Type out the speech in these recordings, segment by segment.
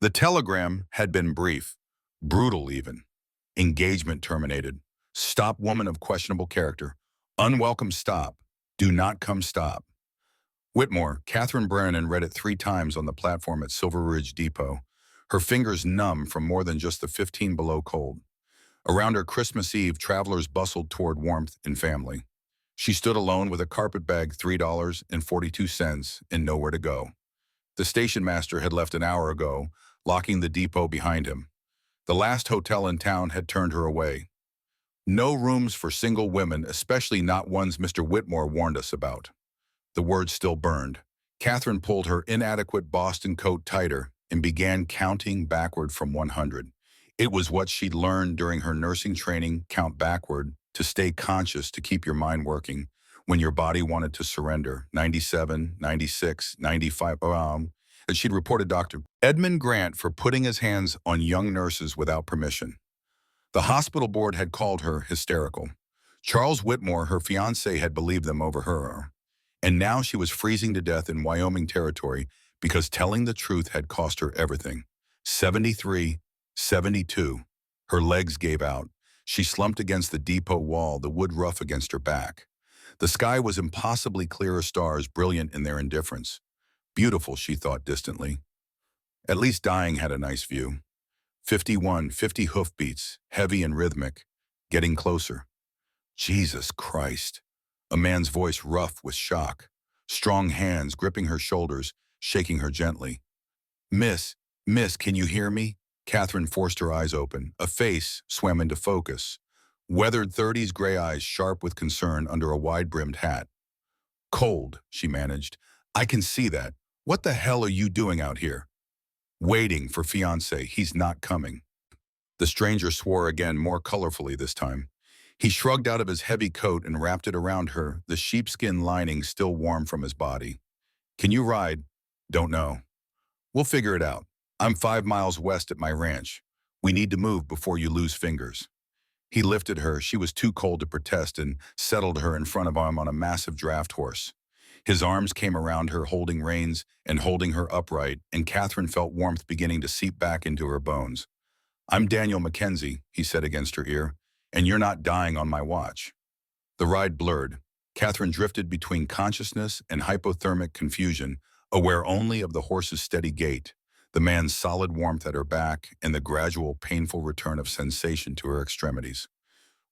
The telegram had been brief, brutal even. Engagement terminated. Stop woman of questionable character. Unwelcome stop. Do not come stop. Whitmore, Catherine Brennan read it 3 times on the platform at Silver Ridge Depot, her fingers numb from more than just the 15 below cold. Around her Christmas Eve, travelers bustled toward warmth and family. She stood alone with a carpet bag, $3.42, and nowhere to go. The station master had left an hour ago, locking the depot behind him. The last hotel in town had turned her away. No rooms for single women, especially not ones Mr. Whitmore warned us about. The words still burned. Catherine pulled her inadequate Boston coat tighter and began counting backward from 100. It was what she'd learned during her nursing training, count backward, to stay conscious, to keep your mind working when your body wanted to surrender. 97, 96, 95, and she'd reported Dr. Edmund Grant for putting his hands on young nurses without permission. The hospital board had called her hysterical. Charles Whitmore, her fiancé, had believed them over her. And now she was freezing to death in Wyoming territory because telling the truth had cost her everything. 73, 72. Her legs gave out. She slumped against the depot wall, the wood rough against her back. The sky was impossibly clear of stars, brilliant in their indifference. Beautiful, she thought distantly. At least dying had a nice view. 51, 50 hoofbeats, heavy and rhythmic, getting closer. Jesus Christ. A man's voice rough with shock. Strong hands gripping her shoulders, shaking her gently. Miss, can you hear me? Catherine forced her eyes open. A face swam into focus. Weathered 30s gray eyes sharp with concern under a wide-brimmed hat. Cold, she managed. I can see that. What the hell are you doing out here? Waiting for fiancé. He's not coming. The stranger swore again, more colorfully this time. He shrugged out of his heavy coat and wrapped it around her, the sheepskin lining still warm from his body. Can you ride? Don't know. We'll figure it out. I'm 5 miles west at my ranch. We need to move before you lose fingers. He lifted her. She was too cold to protest and settled her in front of him on a massive draft horse. His arms came around her, holding reins and holding her upright, and Catherine felt warmth beginning to seep back into her bones. I'm Daniel Mackenzie, he said against her ear, and you're not dying on my watch. The ride blurred. Catherine drifted between consciousness and hypothermic confusion, aware only of the horse's steady gait, the man's solid warmth at her back, and the gradual, painful return of sensation to her extremities.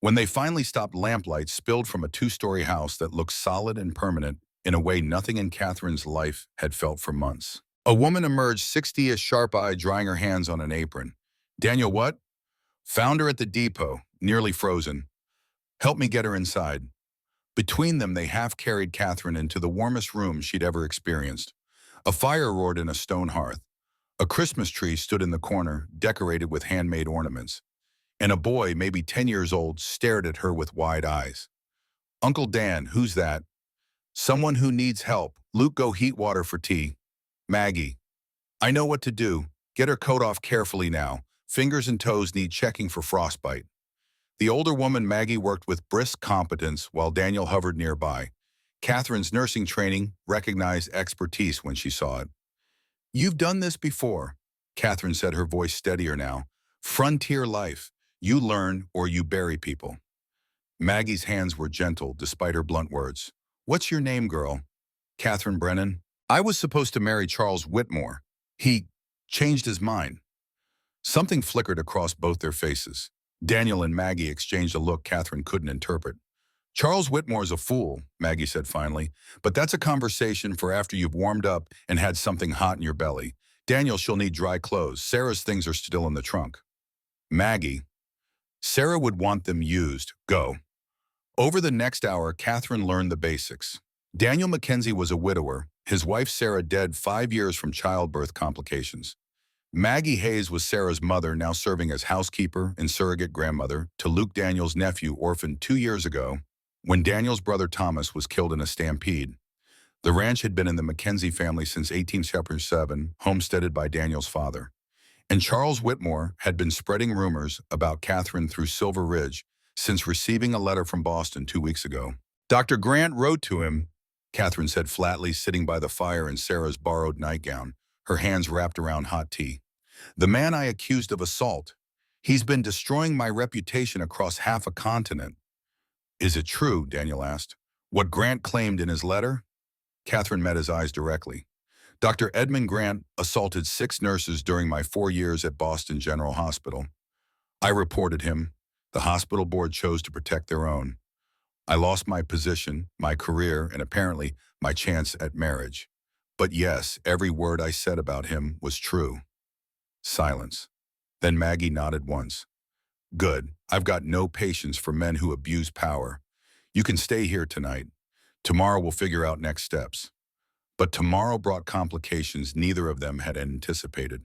When they finally stopped, lamplight spilled from a 2-story house that looked solid and permanent in a way nothing in Catherine's life had felt for months. A woman emerged, 60-ish, sharp-eyed, drying her hands on an apron. Daniel, what? Found her at the depot, nearly frozen. Help me get her inside. Between them, they half-carried Catherine into the warmest room she'd ever experienced. A fire roared in a stone hearth. A Christmas tree stood in the corner, decorated with handmade ornaments. And a boy, maybe 10 years old, stared at her with wide eyes. Uncle Dan, who's that? Someone who needs help. Luke, go heat water for tea. Maggie. I know what to do. Get her coat off carefully now. Fingers and toes need checking for frostbite. The older woman, Maggie, worked with brisk competence while Daniel hovered nearby. Catherine's nursing training recognized expertise when she saw it. You've done this before, Catherine said, her voice steadier now. Frontier life. You learn or you bury people. Maggie's hands were gentle despite her blunt words. What's your name, girl? Catherine Brennan. I was supposed to marry Charles Whitmore. He changed his mind. Something flickered across both their faces. Daniel and Maggie exchanged a look Catherine couldn't interpret. Charles Whitmore's a fool, Maggie said finally, but that's a conversation for after you've warmed up and had something hot in your belly. Daniel, she'll need dry clothes. Sarah's things are still in the trunk. Maggie. Sarah would want them used. Go. Over the next hour, Catherine learned the basics. Daniel Mackenzie was a widower, his wife Sarah dead 5 years from childbirth complications. Maggie Hayes was Sarah's mother, now serving as housekeeper and surrogate grandmother to Luke, Daniel's nephew, orphaned 2 years ago when Daniel's brother Thomas was killed in a stampede. The ranch had been in the Mackenzie family since 1877, homesteaded by Daniel's father. And Charles Whitmore had been spreading rumors about Catherine through Silver Ridge since receiving a letter from Boston 2 weeks ago. Dr. Grant wrote to him, Catherine said flatly, sitting by the fire in Sarah's borrowed nightgown, her hands wrapped around hot tea. The man I accused of assault. He's been destroying my reputation across half a continent. Is it true, Daniel asked, what Grant claimed in his letter? Catherine met his eyes directly. Dr. Edmund Grant assaulted 6 nurses during my 4 years at Boston General Hospital. I reported him. The hospital board chose to protect their own. I lost my position, my career, and apparently my chance at marriage. But yes, every word I said about him was true. Silence. Then Maggie nodded once. Good. I've got no patience for men who abuse power. You can stay here tonight. Tomorrow we'll figure out next steps. But tomorrow brought complications neither of them had anticipated.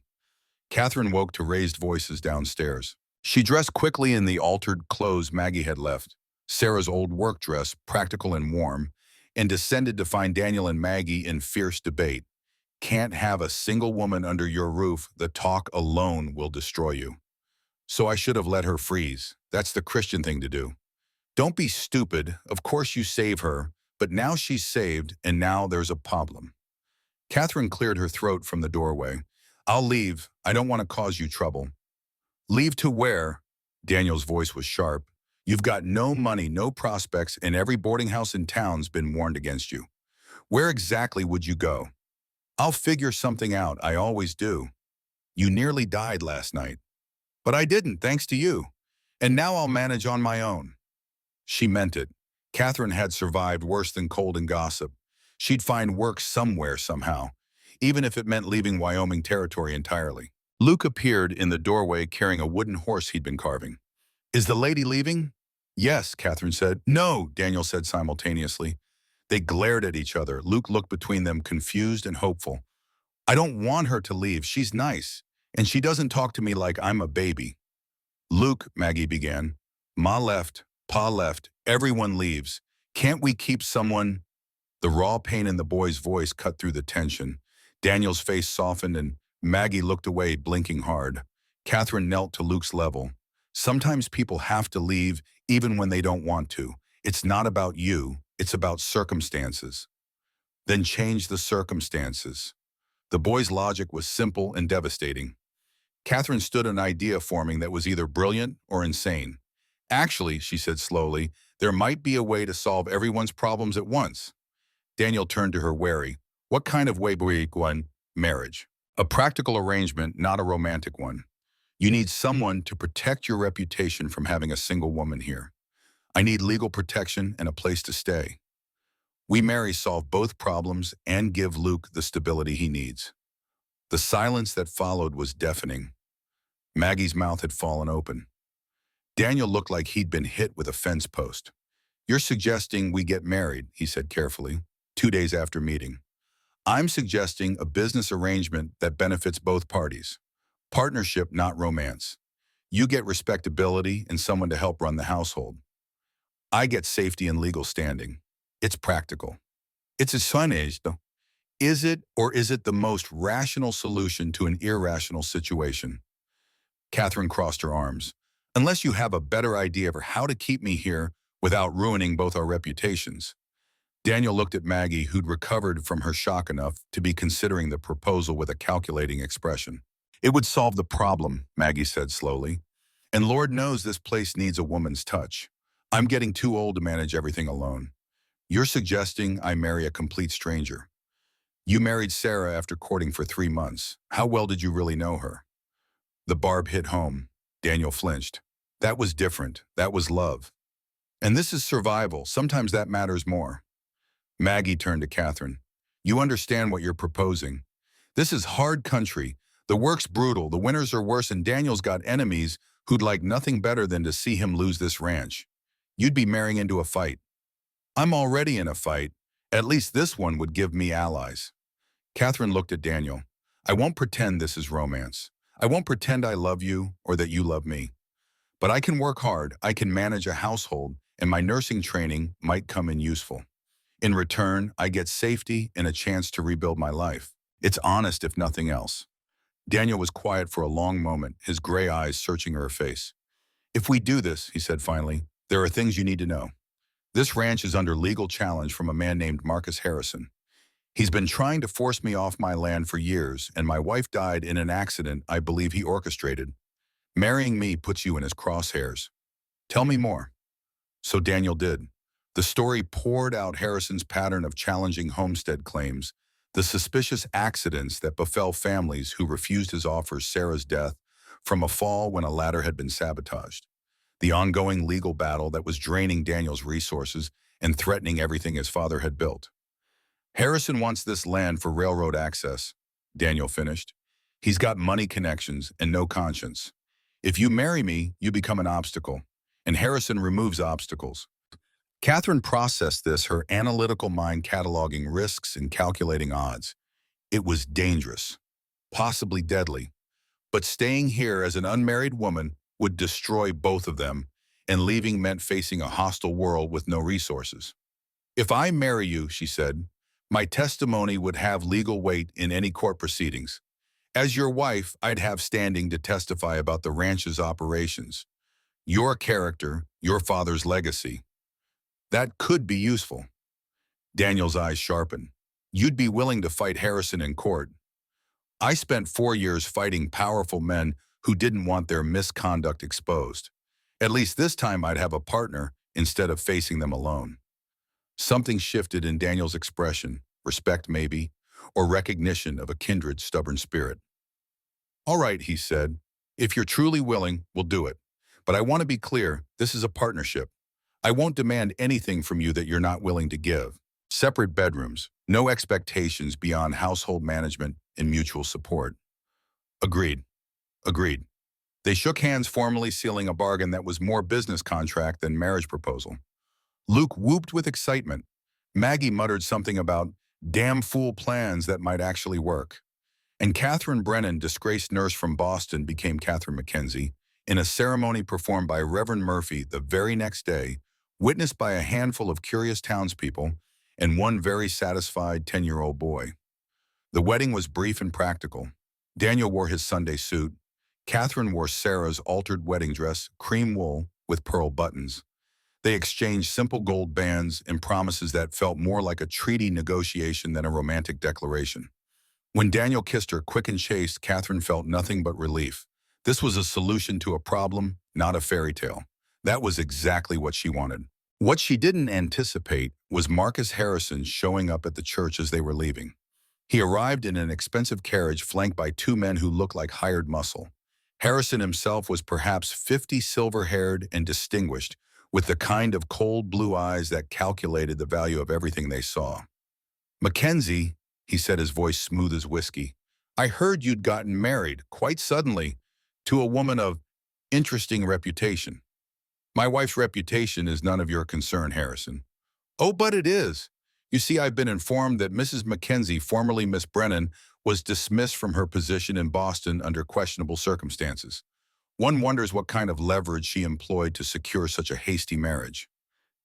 Catherine woke to raised voices downstairs. She dressed quickly in the altered clothes Maggie had left, Sarah's old work dress, practical and warm, and descended to find Daniel and Maggie in fierce debate. Can't have a single woman under your roof. The talk alone will destroy you. So I should have let her freeze. That's the Christian thing to do. Don't be stupid. Of course you save her, but now she's saved, and now there's a problem. Catherine cleared her throat from the doorway. I'll leave. I don't want to cause you trouble. Leave to where? Daniel's voice was sharp. You've got no money, no prospects, and every boarding house in town's been warned against you. Where exactly would you go? I'll figure something out. I always do. You nearly died last night. But I didn't, thanks to you. And now I'll manage on my own. She meant it. Catherine had survived worse than cold and gossip. She'd find work somewhere somehow, even if it meant leaving Wyoming territory entirely. Luke appeared in the doorway carrying a wooden horse he'd been carving. Is the lady leaving? Yes, Catherine said. No, Daniel said simultaneously. They glared at each other. Luke looked between them, confused and hopeful. I don't want her to leave. She's nice. And she doesn't talk to me like I'm a baby. Luke, Maggie began. Ma left, Pa left, everyone leaves. Can't we keep someone? The raw pain in the boy's voice cut through the tension. Daniel's face softened and Maggie looked away, blinking hard. Catherine knelt to Luke's level. Sometimes people have to leave even when they don't want to. It's not about you, it's about circumstances. Then change the circumstances. The boy's logic was simple and devastating. Catherine stood an idea forming that was either brilliant or insane. Actually, she said slowly, there might be a way to solve everyone's problems at once. Daniel turned to her wary. What kind of way, one? Marriage. A practical arrangement, not a romantic one. You need someone to protect your reputation from having a single woman here. I need legal protection and a place to stay. We marry solve both problems and give Luke the stability he needs. The silence that followed was deafening. Maggie's mouth had fallen open. Daniel looked like he'd been hit with a fence post. You're suggesting we get married, he said carefully, 2 days after meeting. I'm suggesting a business arrangement that benefits both parties. Partnership, not romance. You get respectability and someone to help run the household. I get safety and legal standing. It's practical. It's a son age, though. Is it or is it the most rational solution to an irrational situation? Catherine crossed her arms. Unless you have a better idea of how to keep me here without ruining both our reputations. Daniel looked at Maggie, who'd recovered from her shock enough to be considering the proposal with a calculating expression. It would solve the problem, Maggie said slowly. And Lord knows this place needs a woman's touch. I'm getting too old to manage everything alone. You're suggesting I marry a complete stranger. You married Sarah after courting for 3 months. How well did you really know her? The barb hit home. Daniel flinched. That was different. That was love. And this is survival. Sometimes that matters more. Maggie turned to Catherine. You understand what you're proposing. This is hard country. The work's brutal, the winters are worse, and Daniel's got enemies who'd like nothing better than to see him lose this ranch. You'd be marrying into a fight. I'm already in a fight. At least this one would give me allies. Catherine looked at Daniel. I won't pretend this is romance. I won't pretend I love you or that you love me. But I can work hard, I can manage a household, and my nursing training might come in useful. In return, I get safety and a chance to rebuild my life. It's honest if nothing else. Daniel was quiet for a long moment, his gray eyes searching her face. If we do this, he said finally, there are things you need to know. This ranch is under legal challenge from a man named Marcus Harrison. He's been trying to force me off my land for years, and my wife died in an accident I believe he orchestrated. Marrying me puts you in his crosshairs. Tell me more. So Daniel did. The story poured out Harrison's pattern of challenging homestead claims, the suspicious accidents that befell families who refused his offers, Sarah's death from a fall when a ladder had been sabotaged, the ongoing legal battle that was draining Daniel's resources and threatening everything his father had built. Harrison wants this land for railroad access, Daniel finished. He's got money connections and no conscience. If you marry me, you become an obstacle, and Harrison removes obstacles. Catherine processed this, her analytical mind cataloging risks and calculating odds. It was dangerous, possibly deadly, but staying here as an unmarried woman would destroy both of them, and leaving meant facing a hostile world with no resources. If I marry you, she said, my testimony would have legal weight in any court proceedings. As your wife, I'd have standing to testify about the ranch's operations, your character, your father's legacy. That could be useful. Daniel's eyes sharpened. You'd be willing to fight Harrison in court. I spent 4 years fighting powerful men who didn't want their misconduct exposed. At least this time I'd have a partner instead of facing them alone. Something shifted in Daniel's expression, respect maybe, or recognition of a kindred stubborn spirit. All right, he said, if you're truly willing, we'll do it. But I want to be clear, this is a partnership. I won't demand anything from you that you're not willing to give. Separate bedrooms, no expectations beyond household management and mutual support. Agreed. Agreed. They shook hands, formally sealing a bargain that was more business contract than marriage proposal. Luke whooped with excitement. Maggie muttered something about damn fool plans that might actually work. And Catherine Brennan, disgraced nurse from Boston, became Catherine Mackenzie in a ceremony performed by Reverend Murphy the very next day, witnessed by a handful of curious townspeople and one very satisfied 10-year-old boy. The wedding was brief and practical. Daniel wore his Sunday suit. Catherine wore Sarah's altered wedding dress, cream wool with pearl buttons. They exchanged simple gold bands and promises that felt more like a treaty negotiation than a romantic declaration. When Daniel kissed her quick and chaste, Catherine felt nothing but relief. This was a solution to a problem, not a fairy tale. That was exactly what she wanted. What she didn't anticipate was Marcus Harrison showing up at the church as they were leaving. He arrived in an expensive carriage flanked by 2 men who looked like hired muscle. Harrison himself was perhaps 50, silver-haired and distinguished, with the kind of cold blue eyes that calculated the value of everything they saw. Mackenzie, he said, his voice smooth as whiskey, I heard you'd gotten married, quite suddenly, to a woman of interesting reputation. My wife's reputation is none of your concern, Harrison. Oh, but it is. You see, I've been informed that Mrs. Mackenzie, formerly Miss Brennan, was dismissed from her position in Boston under questionable circumstances. One wonders what kind of leverage she employed to secure such a hasty marriage.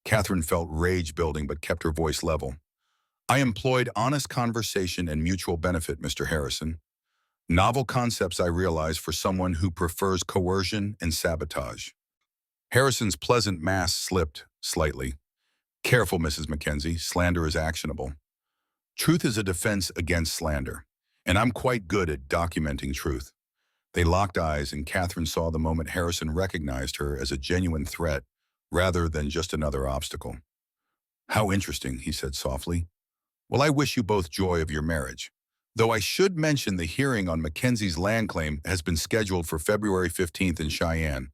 Catherine felt rage building but kept her voice level. I employed honest conversation and mutual benefit, Mr. Harrison. Novel concepts, I realize, for someone who prefers coercion and sabotage. Harrison's pleasant mask slipped slightly. Careful, Mrs. Mackenzie, slander is actionable. Truth is a defense against slander, and I'm quite good at documenting truth. They locked eyes, and Catherine saw the moment Harrison recognized her as a genuine threat rather than just another obstacle. How interesting, he said softly. Well, I wish you both joy of your marriage. Though I should mention the hearing on Mackenzie's land claim has been scheduled for February 15th in Cheyenne.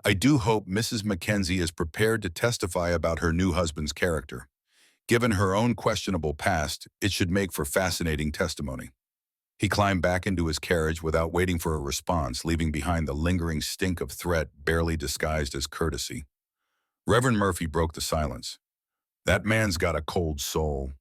I do hope Mrs. Mackenzie is prepared to testify about her new husband's character. Given her own questionable past, it should make for fascinating testimony. He climbed back into his carriage without waiting for a response, leaving behind the lingering stink of threat barely disguised as courtesy. Reverend Murphy broke the silence. That man's got a cold soul.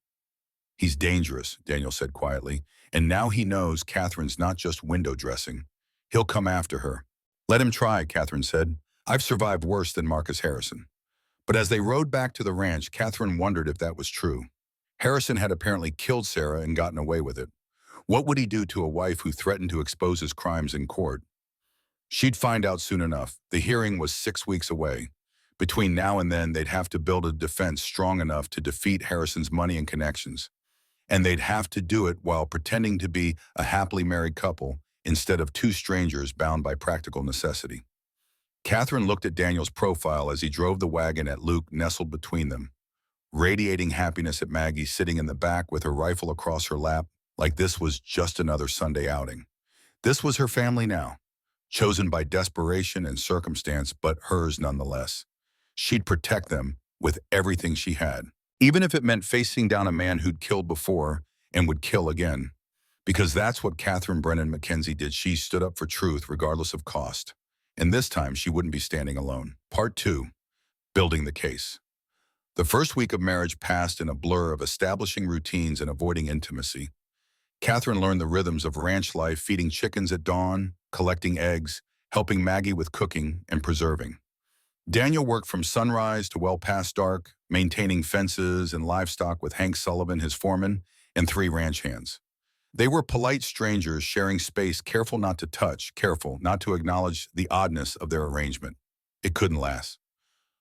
He's dangerous, Daniel said quietly, and now he knows Catherine's not just window dressing. He'll come after her. Let him try, Catherine said. I've survived worse than Marcus Harrison. But as they rode back to the ranch, Catherine wondered if that was true. Harrison had apparently killed Sarah and gotten away with it. What would he do to a wife who threatened to expose his crimes in court? She'd find out soon enough. The hearing was 6 weeks away. Between now and then, they'd have to build a defense strong enough to defeat Harrison's money and connections. And they'd have to do it while pretending to be a happily married couple instead of two strangers bound by practical necessity. Catherine looked at Daniel's profile as he drove the wagon at Luke nestled between them, radiating happiness at Maggie sitting in the back with her rifle across her lap, like this was just another Sunday outing. This was her family now, chosen by desperation and circumstance, but hers nonetheless. She'd protect them with everything she had, even if it meant facing down a man who'd killed before and would kill again. Because that's what Catherine Brennan Mackenzie did. She stood up for truth regardless of cost. And this time she wouldn't be standing alone. Part 2, building the case. The first week of marriage passed in a blur of establishing routines and avoiding intimacy. Catherine learned the rhythms of ranch life, feeding chickens at dawn, collecting eggs, helping Maggie with cooking and preserving. Daniel worked from sunrise to well past dark, maintaining fences and livestock with Hank Sullivan, his foreman, and 3 ranch hands. They were polite strangers sharing space, careful not to touch, careful not to acknowledge the oddness of their arrangement. It couldn't last.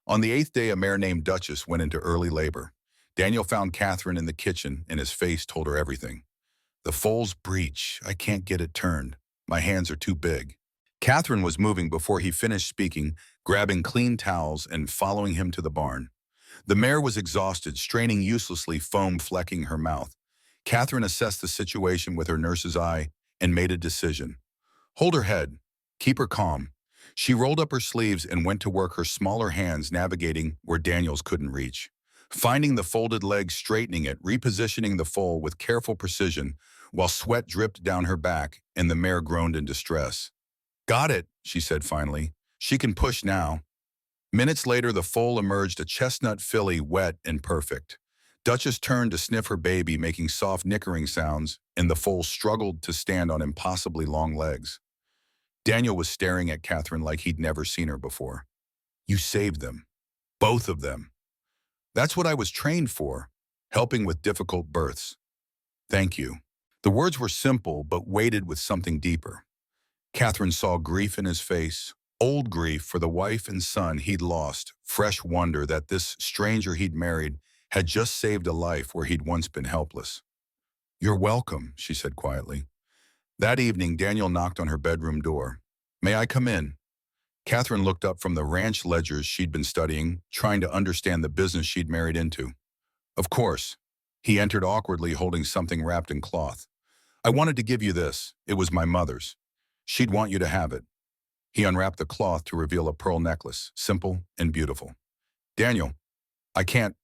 On the 8th day, a mare named Duchess went into early labor. Daniel found Catherine in the kitchen, and his face told her everything. The foal's breech. I can't get it turned. My hands are too big. Catherine was moving before he finished speaking, grabbing clean towels and following him to the barn. The mare was exhausted, straining uselessly, foam flecking her mouth. Catherine assessed the situation with her nurse's eye and made a decision. Hold her head. Keep her calm. She rolled up her sleeves and went to work, her smaller hands navigating where Daniel's couldn't reach. Finding the folded leg, straightening it, repositioning the foal with careful precision, while sweat dripped down her back and the mare groaned in distress. Got it, she said finally. She can push now. Minutes later, the foal emerged, a chestnut filly, wet and perfect. Duchess turned to sniff her baby, making soft nickering sounds, and the foal struggled to stand on impossibly long legs. Daniel was staring at Catherine like he'd never seen her before. You saved them. Both of them. That's what I was trained for, helping with difficult births. Thank you. The words were simple, but weighted with something deeper. Catherine saw grief in his face, old grief for the wife and son he'd lost, fresh wonder that this stranger he'd married had just saved a life where he'd once been helpless. You're welcome, she said quietly. That evening, Daniel knocked on her bedroom door. May I come in? Catherine looked up from the ranch ledgers she'd been studying, trying to understand the business she'd married into. Of course. He entered awkwardly, holding something wrapped in cloth. I wanted to give you this. It was my mother's. She'd want you to have it. He unwrapped the cloth to reveal a pearl necklace, simple and beautiful. Daniel, I can't.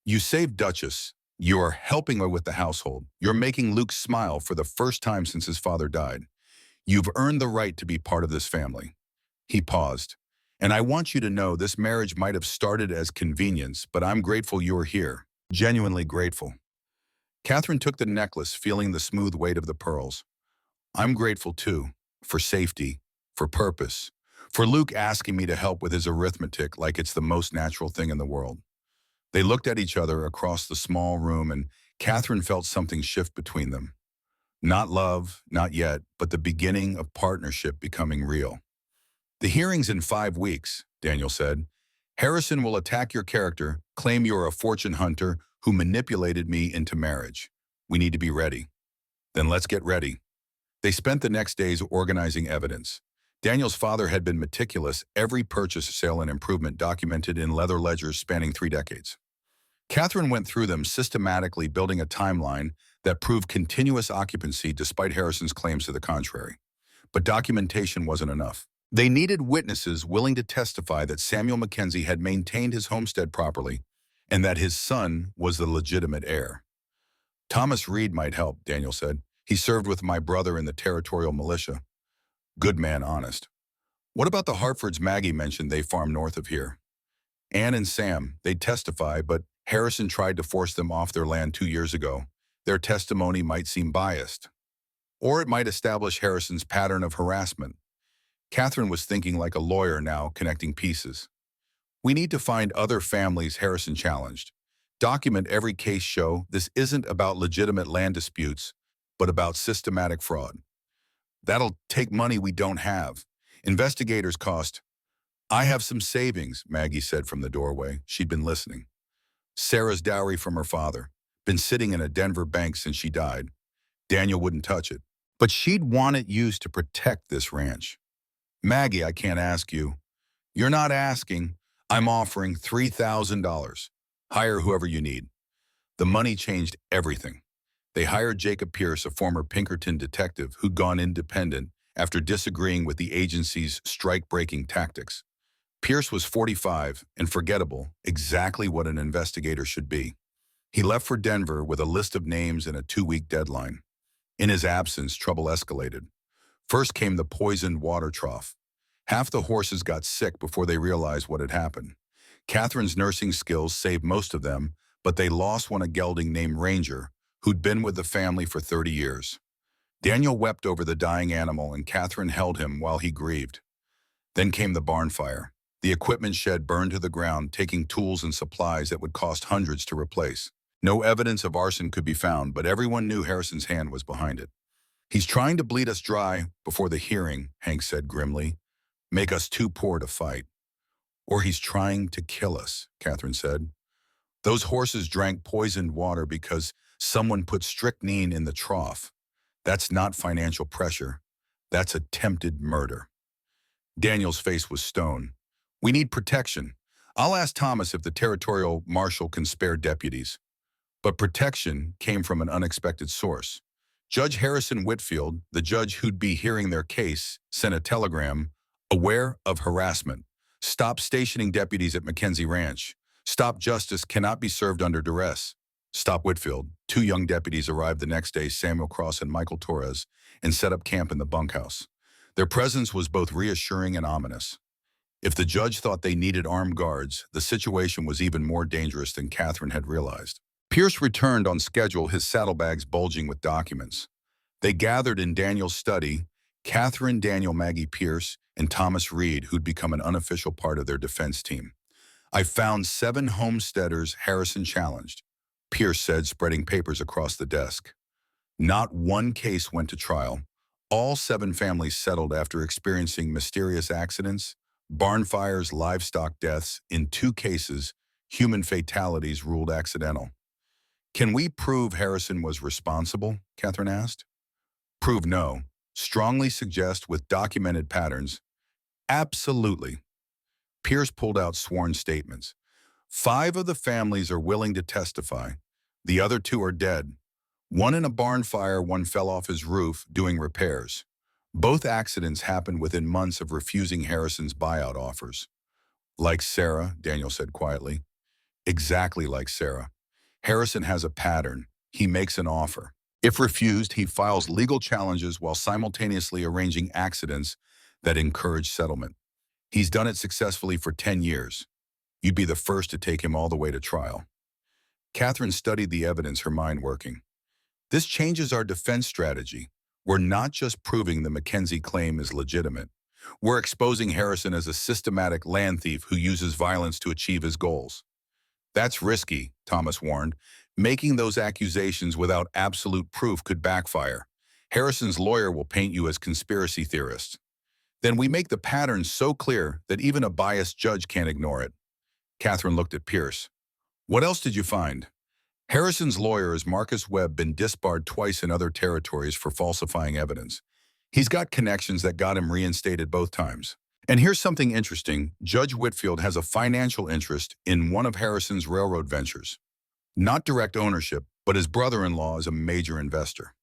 You saved Duchess. You are helping her with the household. You're making Luke smile for the first time since his father died. You've earned the right to be part of this family. He paused. And I want you to know this marriage might have started as convenience, but I'm grateful you're here. Genuinely grateful. Catherine took the necklace, feeling the smooth weight of the pearls. I'm grateful too, for safety, for purpose, for Luke asking me to help with his arithmetic like it's the most natural thing in the world. They looked at each other across the small room, and Catherine felt something shift between them. Not love, not yet, but the beginning of partnership becoming real. The hearing's in 5 weeks, Daniel said. Harrison will attack your character, claim you're a fortune hunter who manipulated me into marriage. We need to be ready. Then let's get ready. They spent the next days organizing evidence. Daniel's father had been meticulous, every purchase, sale, and improvement documented in leather ledgers spanning 3 decades. Catherine went through them systematically, building a timeline that proved continuous occupancy despite Harrison's claims to the contrary. But documentation wasn't enough. They needed witnesses willing to testify that Samuel Mackenzie had maintained his homestead properly and that his son was the legitimate heir. Thomas Reed might help, Daniel said. He served with my brother in the territorial militia. Good man, honest. What about the Hartfords Maggie mentioned they farm north of here? Ann and Sam, they'd testify, but Harrison tried to force them off their land 2 years ago. Their testimony might seem biased. Or it might establish Harrison's pattern of harassment. Catherine was thinking like a lawyer now, connecting pieces. We need to find other families Harrison challenged. Document every case, show this isn't about legitimate land disputes, but about systematic fraud. That'll take money we don't have. Investigators cost. I have some savings, Maggie said from the doorway. She'd been listening. Sarah's dowry from her father. Been sitting in a Denver bank since she died. Daniel wouldn't touch it. But she'd want it used to protect this ranch. Maggie, I can't ask you. You're not asking. I'm offering $3,000. Hire whoever you need. The money changed everything. They hired Jacob Pierce, a former Pinkerton detective who'd gone independent after disagreeing with the agency's strike-breaking tactics. Pierce was 45 and forgettable, exactly what an investigator should be. He left for Denver with a list of names and a 2-week deadline. In his absence, trouble escalated. First came the poisoned water trough. Half the horses got sick before they realized what had happened. Catherine's nursing skills saved most of them, but they lost one, a gelding named Ranger, who'd been with the family for 30 years. Daniel wept over the dying animal, and Catherine held him while he grieved. Then came the barn fire. The equipment shed burned to the ground, taking tools and supplies that would cost hundreds to replace. No evidence of arson could be found, but everyone knew Harrison's hand was behind it. He's trying to bleed us dry before the hearing, Hank said grimly. Make us too poor to fight. Or he's trying to kill us, Catherine said. Those horses drank poisoned water because someone put strychnine in the trough. That's not financial pressure. That's attempted murder. Daniel's face was stone. We need protection. I'll ask Thomas if the territorial marshal can spare deputies. But protection came from an unexpected source. Judge Harrison Whitfield, the judge who'd be hearing their case, sent a telegram, aware of harassment. Stop stationing deputies at Mackenzie Ranch. Stop justice cannot be served under duress. Stop Whitfield. 2 young deputies arrived the next day, Samuel Cross and Michael Torres, and set up camp in the bunkhouse. Their presence was both reassuring and ominous. If the judge thought they needed armed guards, the situation was even more dangerous than Catherine had realized. Pierce returned on schedule, his saddlebags bulging with documents. They gathered in Daniel's study, Catherine, Daniel, Maggie Pierce, and Thomas Reed, who'd become an unofficial part of their defense team. I found 7 homesteaders Harrison challenged, Pierce said, spreading papers across the desk. Not one case went to trial. All 7 families settled after experiencing mysterious accidents, barn fires, livestock deaths. In 2 cases, human fatalities ruled accidental. Can we prove Harrison was responsible? Catherine asked. Prove no. Strongly suggest with documented patterns. Absolutely. Pierce pulled out sworn statements. 5 of the families are willing to testify. The other 2 are dead. One in a barn fire, one fell off his roof doing repairs. Both accidents happened within months of refusing Harrison's buyout offers. Like Sarah, Daniel said quietly. Exactly like Sarah. Harrison has a pattern. He makes an offer. If refused, he files legal challenges while simultaneously arranging accidents that encourage settlement. He's done it successfully for 10 years. You'd be the first to take him all the way to trial. Catherine studied the evidence, her mind working. This changes our defense strategy. We're not just proving the Mackenzie claim is legitimate. We're exposing Harrison as a systematic land thief who uses violence to achieve his goals. That's risky, Thomas warned. Making those accusations without absolute proof could backfire. Harrison's lawyer will paint you as conspiracy theorists. Then we make the pattern so clear that even a biased judge can't ignore it. Catherine looked at Pierce. What else did you find? Harrison's lawyer is Marcus Webb, been disbarred twice in other territories for falsifying evidence. He's got connections that got him reinstated both times. And here's something interesting. Judge Whitfield has a financial interest in one of Harrison's railroad ventures. Not direct ownership, but his brother-in-law is a major investor.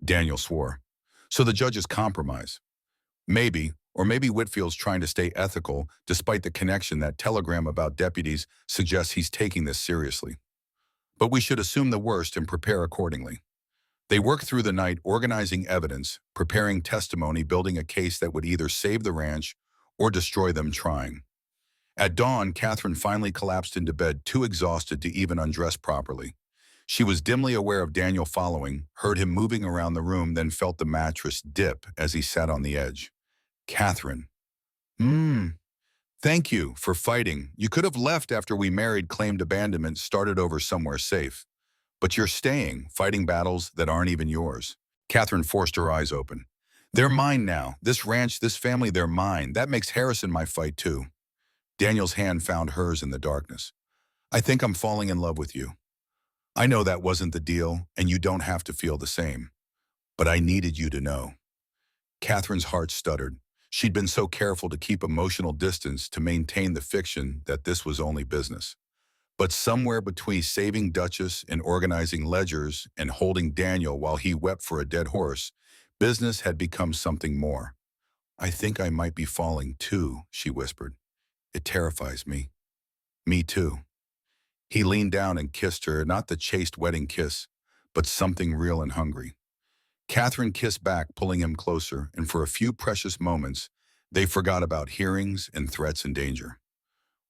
Daniel swore. So the judge's compromise. Maybe, or maybe Whitfield's trying to stay ethical despite the connection. That telegram about deputies suggests he's taking this seriously. But we should assume the worst and prepare accordingly. They worked through the night organizing evidence, preparing testimony, building a case that would either save the ranch or destroy them trying. At dawn, Catherine finally collapsed into bed, too exhausted to even undress properly. She was dimly aware of Daniel following, heard him moving around the room, then felt the mattress dip as he sat on the edge. Catherine. Thank you for fighting. You could have left after we married, claimed abandonment, started over somewhere safe. But you're staying, fighting battles that aren't even yours. Catherine forced her eyes open. They're mine now. This ranch, this family, they're mine. That makes Harrison my fight too. Daniel's hand found hers in the darkness. I think I'm falling in love with you. I know that wasn't the deal, and you don't have to feel the same. But I needed you to know. Catherine's heart stuttered. She'd been so careful to keep emotional distance to maintain the fiction that this was only business. But somewhere between saving Duchess and organizing ledgers and holding Daniel while he wept for a dead horse, business had become something more. I think I might be falling too, she whispered. It terrifies me. Me too. He leaned down and kissed her, not the chaste wedding kiss, but something real and hungry. Catherine kissed back, pulling him closer, and for a few precious moments, they forgot about hearings and threats and danger.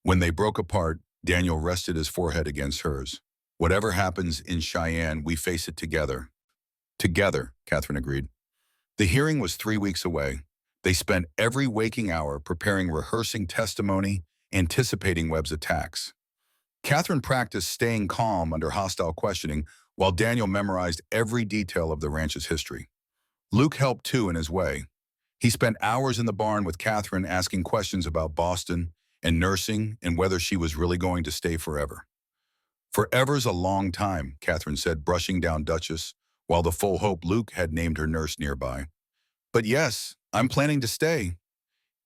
When they broke apart, Daniel rested his forehead against hers. Whatever happens in Cheyenne, we face it together. Together, Catherine agreed. The hearing was 3 weeks away. They spent every waking hour preparing rehearsing testimony, anticipating Webb's attacks. Catherine practiced staying calm under hostile questioning while Daniel memorized every detail of the ranch's history. Luke helped too in his way. He spent hours in the barn with Catherine asking questions about Boston and nursing and whether she was really going to stay forever. Forever's a long time, Catherine said, brushing down Duchess, while the full hope Luke had named her nurse nearby. But yes, I'm planning to stay,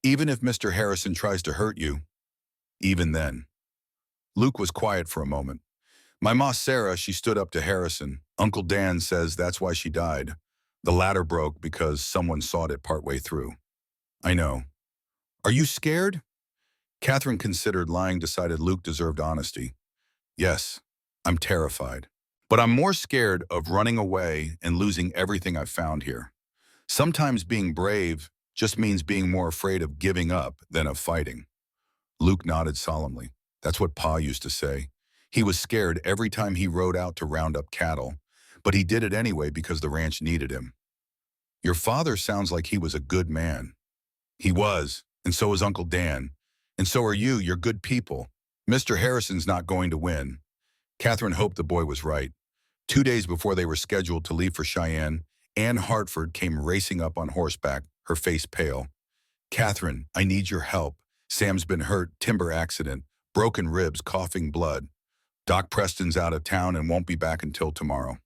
even if Mr. Harrison tries to hurt you. Even then. Luke was quiet for a moment. My ma Sarah, she stood up to Harrison. Uncle Dan says that's why she died. The ladder broke because someone sawed it partway through. I know. Are you scared? Catherine considered, lying, decided Luke deserved honesty. Yes, I'm terrified. But I'm more scared of running away and losing everything I've found here. Sometimes being brave just means being more afraid of giving up than of fighting. Luke nodded solemnly. That's what Pa used to say. He was scared every time he rode out to round up cattle, but he did it anyway because the ranch needed him. Your father sounds like he was a good man. He was, and so is Uncle Dan. And so are you, you're good people. Mr. Harrison's not going to win. Catherine hoped the boy was right. 2 days before they were scheduled to leave for Cheyenne, Ann Hartford came racing up on horseback, her face pale. Catherine, I need your help. Sam's been hurt, timber accident, broken ribs, coughing blood. Doc Preston's out of town and won't be back until tomorrow.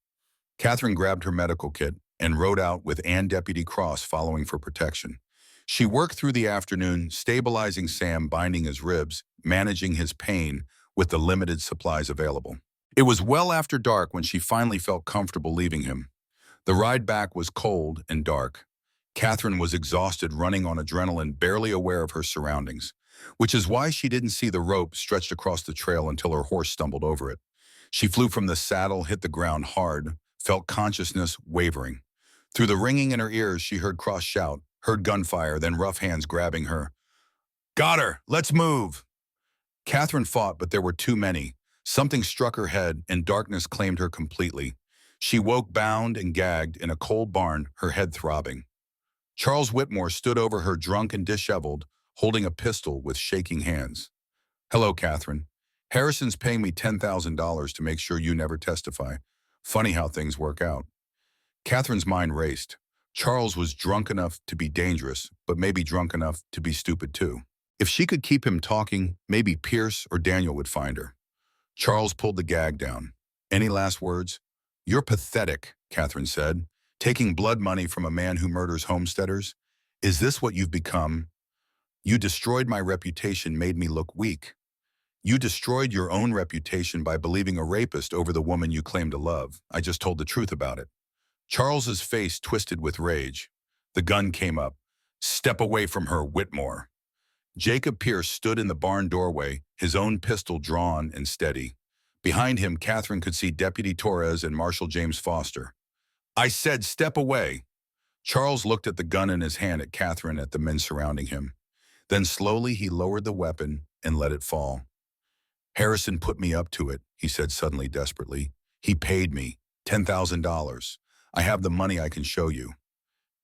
Catherine grabbed her medical kit and rode out with Ann Deputy Cross following for protection. She worked through the afternoon, stabilizing Sam, binding his ribs, managing his pain with the limited supplies available. It was well after dark when she finally felt comfortable leaving him. The ride back was cold and dark. Catherine was exhausted, running on adrenaline, barely aware of her surroundings, which is why she didn't see the rope stretched across the trail until her horse stumbled over it. She flew from the saddle, hit the ground hard, felt consciousness wavering. Through the ringing in her ears, she heard Cross shout, heard gunfire, then rough hands grabbing her. Got her! Let's move! Catherine fought, but there were too many. Something struck her head, and darkness claimed her completely. She woke bound and gagged in a cold barn, her head throbbing. Charles Whitmore stood over her, drunk and disheveled, holding a pistol with shaking hands. Hello, Catherine. Harrison's paying me $10,000 to make sure you never testify. Funny how things work out. Catherine's mind raced. Charles was drunk enough to be dangerous, but maybe drunk enough to be stupid too. If she could keep him talking, maybe Pierce or Daniel would find her. Charles pulled the gag down. Any last words? You're pathetic, Catherine said. Taking blood money from a man who murders homesteaders? Is this what you've become? You destroyed my reputation, made me look weak. You destroyed your own reputation by believing a rapist over the woman you claim to love. I just told the truth about it. Charles's face twisted with rage. The gun came up. Step away from her, Whitmore. Jacob Pierce stood in the barn doorway, his own pistol drawn and steady. Behind him, Catherine could see Deputy Torres and Marshal James Foster. I said step away. Charles looked at the gun in his hand, at Catherine, at the men surrounding him. Then slowly he lowered the weapon and let it fall. Harrison put me up to it, he said suddenly, desperately. He paid me $10,000. I have the money, I can show you.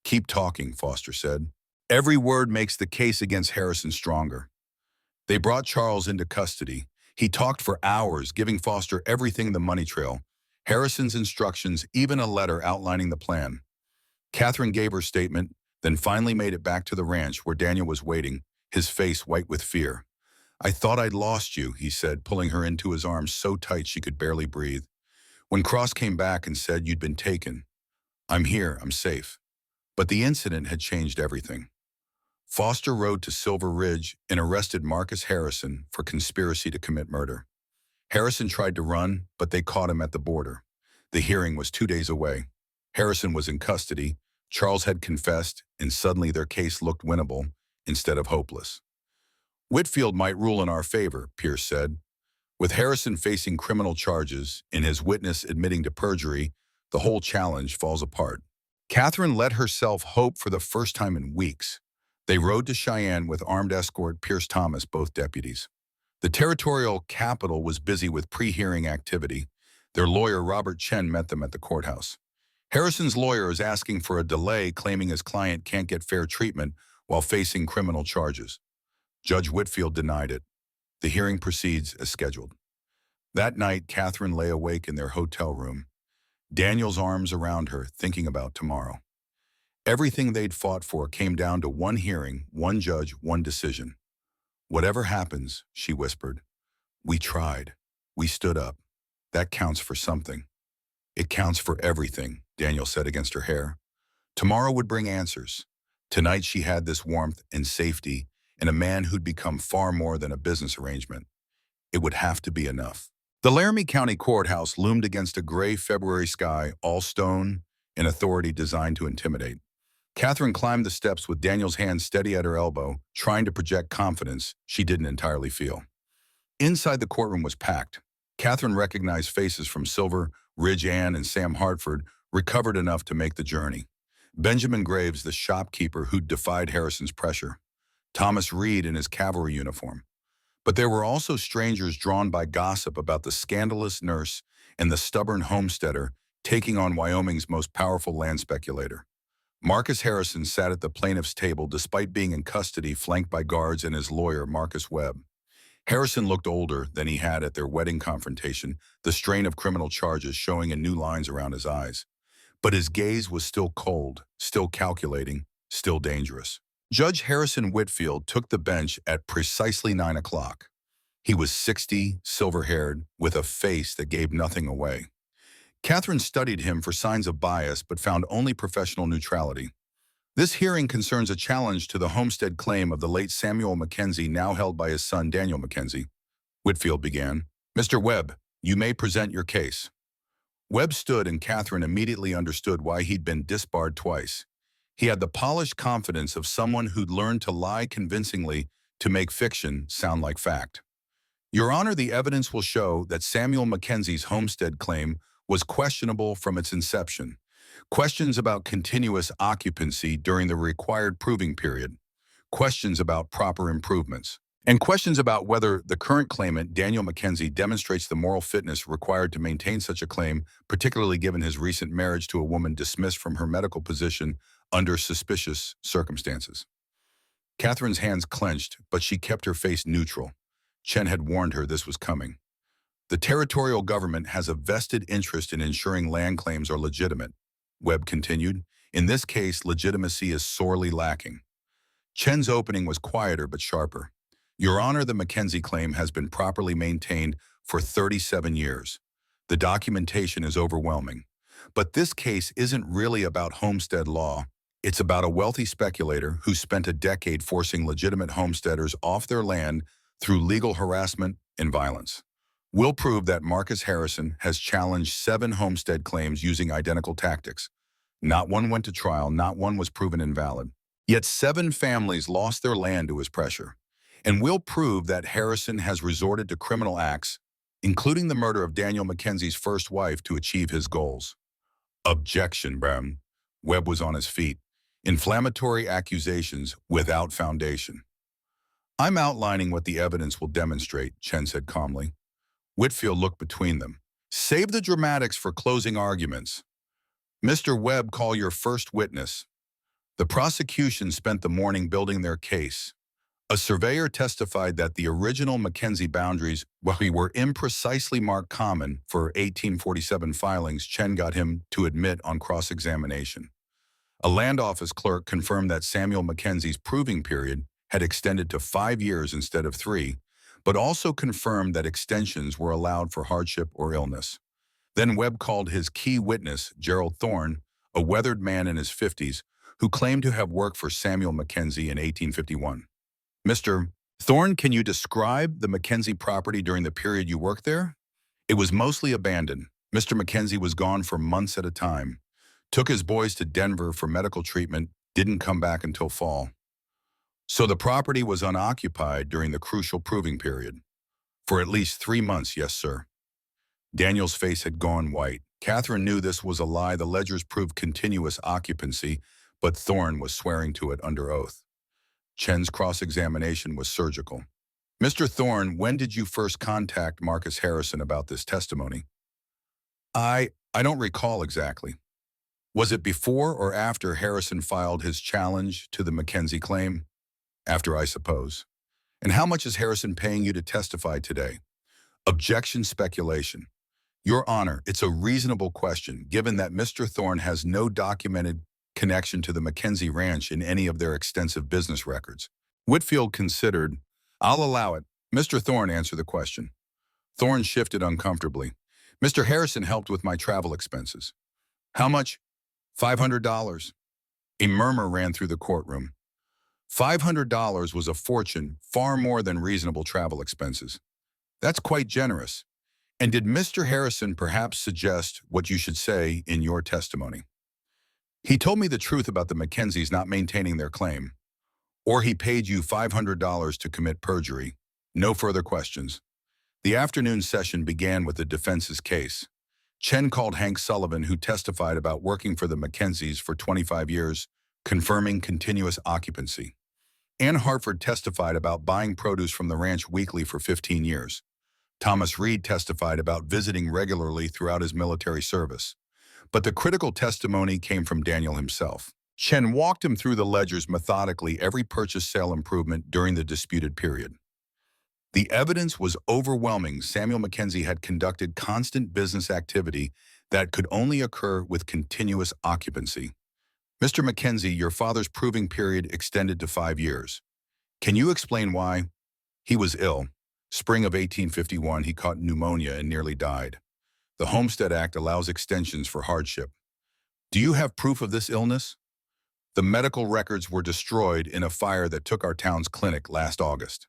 Keep talking, Foster said. Every word makes the case against Harrison stronger. They brought Charles into custody. He talked for hours, giving Foster everything: the money trail, Harrison's instructions, even a letter outlining the plan. Catherine gave her statement, then finally made it back to the ranch where Daniel was waiting, his face white with fear. I thought I'd lost you, he said, pulling her into his arms so tight she could barely breathe. When Cross came back and said you'd been taken, I'm here, I'm safe. But the incident had changed everything. Foster rode to Silver Ridge and arrested Marcus Harrison for conspiracy to commit murder. Harrison tried to run, but they caught him at the border. The hearing was 2 days away. Harrison was in custody, Charles had confessed, and suddenly their case looked winnable instead of hopeless. Whitfield might rule in our favor, Pierce said. With Harrison facing criminal charges and his witness admitting to perjury, the whole challenge falls apart. Catherine let herself hope for the first time in weeks. They rode to Cheyenne with armed escort Pierce Thomas, both deputies. The territorial capital was busy with pre-hearing activity. Their lawyer, Robert Chen, met them at the courthouse. Harrison's lawyer is asking for a delay, claiming his client can't get fair treatment while facing criminal charges. Judge Whitfield denied it. The hearing proceeds as scheduled. That night, Catherine lay awake in their hotel room, Daniel's arms around her, thinking about tomorrow. Everything they'd fought for came down to one hearing, one judge, one decision. Whatever happens, she whispered, we tried. We stood up. That counts for something. It counts for everything, Daniel said against her hair. Tomorrow would bring answers. Tonight she had this warmth and safety and a man who'd become far more than a business arrangement. It would have to be enough. The Laramie County Courthouse loomed against a gray February sky, all stone and authority designed to intimidate. Catherine climbed the steps with Daniel's hand steady at her elbow, trying to project confidence she didn't entirely feel. Inside the courtroom was packed. Catherine recognized faces from Silver Ridge. Ann and Sam Hartford recovered enough to make the journey. Benjamin Graves, the shopkeeper who'd defied Harrison's pressure. Thomas Reed in his cavalry uniform. But there were also strangers drawn by gossip about the scandalous nurse and the stubborn homesteader taking on Wyoming's most powerful land speculator. Marcus Harrison sat at the plaintiff's table despite being in custody, flanked by guards and his lawyer, Marcus Webb. Harrison looked older than he had at their wedding confrontation, the strain of criminal charges showing in new lines around his eyes. But his gaze was still cold, still calculating, still dangerous. Judge Harrison Whitfield took the bench at precisely 9 o'clock. He was 60, silver-haired, with a face that gave nothing away. Catherine studied him for signs of bias but found only professional neutrality. This hearing concerns a challenge to the homestead claim of the late Samuel Mackenzie, now held by his son Daniel Mackenzie. Whitfield began. Mr. Webb, you may present your case. Webb stood and Catherine immediately understood why he'd been disbarred twice. He had the polished confidence of someone who'd learned to lie convincingly to make fiction sound like fact. Your Honor, the evidence will show that Samuel Mackenzie's homestead claim was questionable from its inception. Questions about continuous occupancy during the required proving period. Questions about proper improvements. And questions about whether the current claimant, Daniel Mackenzie, demonstrates the moral fitness required to maintain such a claim, particularly given his recent marriage to a woman dismissed from her medical position under suspicious circumstances. Catherine's hands clenched, but she kept her face neutral. Chen had warned her this was coming. The territorial government has a vested interest in ensuring land claims are legitimate, Webb continued. In this case, legitimacy is sorely lacking. Chen's opening was quieter but sharper. Your Honor, the Mackenzie claim has been properly maintained for 37 years. The documentation is overwhelming. But this case isn't really about homestead law. It's about a wealthy speculator who spent a decade forcing legitimate homesteaders off their land through legal harassment and violence. We'll prove that Marcus Harrison has challenged 7 homestead claims using identical tactics. Not one went to trial, not one was proven invalid. Yet 7 families lost their land to his pressure. And we'll prove that Harrison has resorted to criminal acts, including the murder of Daniel Mackenzie's first wife, to achieve his goals. Objection, Brown. Webb was on his feet. Inflammatory accusations without foundation. I'm outlining what the evidence will demonstrate, Chen said calmly. Whitfield looked between them. Save the dramatics for closing arguments. Mr. Webb, call your first witness. The prosecution spent the morning building their case. A surveyor testified that the original Mackenzie boundaries, while they were imprecisely marked common for 1847 filings, Chen got him to admit on cross-examination. A land office clerk confirmed that Samuel Mackenzie's proving period had extended to 5 years instead of 3, but also confirmed that extensions were allowed for hardship or illness. Then Webb called his key witness, Gerald Thorne, a weathered man in his 50s, who claimed to have worked for Samuel Mackenzie in 1851. Mr. Thorne, can you describe the Mackenzie property during the period you worked there? It was mostly abandoned. Mr. Mackenzie was gone for months at a time. Took his boys to Denver for medical treatment, didn't come back until fall. So the property was unoccupied during the crucial proving period. For at least 3 months, yes, sir. Daniel's face had gone white. Catherine knew this was a lie. The ledgers proved continuous occupancy, but Thorne was swearing to it under oath. Chen's cross-examination was surgical. Mr. Thorne, when did you first contact Marcus Harrison about this testimony? I don't recall exactly. Was it before or after Harrison filed his challenge to the Mackenzie claim? After, I suppose. And how much is Harrison paying you to testify today? Objection, speculation. Your Honor, it's a reasonable question, given that Mr. Thorne has no documented connection to the Mackenzie Ranch in any of their extensive business records. Whitfield considered, I'll allow it. Mr. Thorne, answer the question. Thorne shifted uncomfortably. Mr. Harrison helped with my travel expenses. How much? $500. A murmur ran through the courtroom. $500 was a fortune, far more than reasonable travel expenses. That's quite generous. And did Mr. Harrison perhaps suggest what you should say in your testimony? He told me the truth about the Mackenzies not maintaining their claim. Or he paid you $500 to commit perjury. No further questions. The afternoon session began with the defense's case. Chen called Hank Sullivan, who testified about working for the Mackenzies for 25 years, confirming continuous occupancy. Ann Hartford testified about buying produce from the ranch weekly for 15 years. Thomas Reed testified about visiting regularly throughout his military service. But the critical testimony came from Daniel himself. Chen walked him through the ledgers methodically, every purchase-sale improvement during the disputed period. The evidence was overwhelming. Samuel Mackenzie had conducted constant business activity that could only occur with continuous occupancy. Mr. Mackenzie, your father's proving period extended to 5 years. Can you explain why? He was ill. Spring of 1851, he caught pneumonia and nearly died. The Homestead Act allows extensions for hardship. Do you have proof of this illness? The medical records were destroyed in a fire that took our town's clinic last August.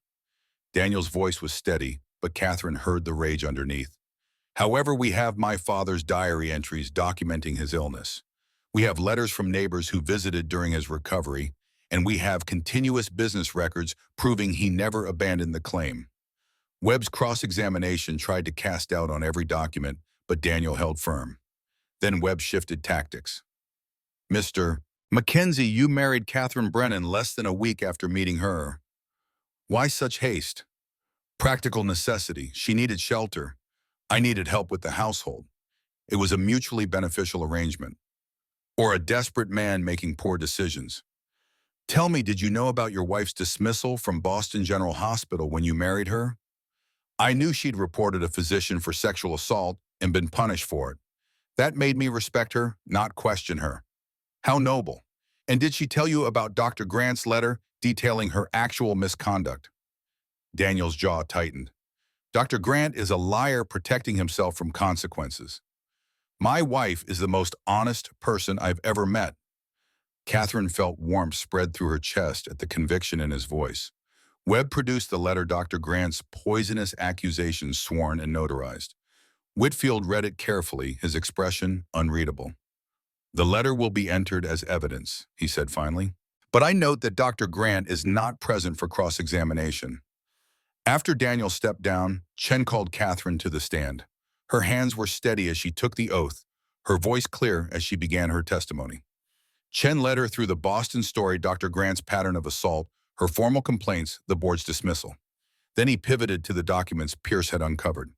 Daniel's voice was steady, but Catherine heard the rage underneath. However, we have my father's diary entries documenting his illness. We have letters from neighbors who visited during his recovery, and we have continuous business records proving he never abandoned the claim. Webb's cross-examination tried to cast doubt on every document, but Daniel held firm. Then Webb shifted tactics. Mr. Mackenzie, you married Catherine Brennan less than a week after meeting her. Why such haste? Practical necessity. She needed shelter. I needed help with the household. It was a mutually beneficial arrangement. Or a desperate man making poor decisions. Tell me, did you know about your wife's dismissal from Boston General Hospital when you married her? I knew she'd reported a physician for sexual assault and been punished for it. That made me respect her, not question her. How noble. And did she tell you about Dr. Grant's letter detailing her actual misconduct? Daniel's jaw tightened. Dr. Grant is a liar protecting himself from consequences. My wife is the most honest person I've ever met. Catherine felt warmth spread through her chest at the conviction in his voice. Webb produced the letter, Dr. Grant's poisonous accusations sworn and notarized. Whitfield read it carefully, his expression unreadable. The letter will be entered as evidence, he said finally. But I note that Dr. Grant is not present for cross-examination. After Daniel stepped down, Chen called Catherine to the stand. Her hands were steady as she took the oath, her voice clear as she began her testimony. Chen led her through the Boston story, Dr. Grant's pattern of assault, her formal complaints, the board's dismissal. Then he pivoted to the documents Pierce had uncovered.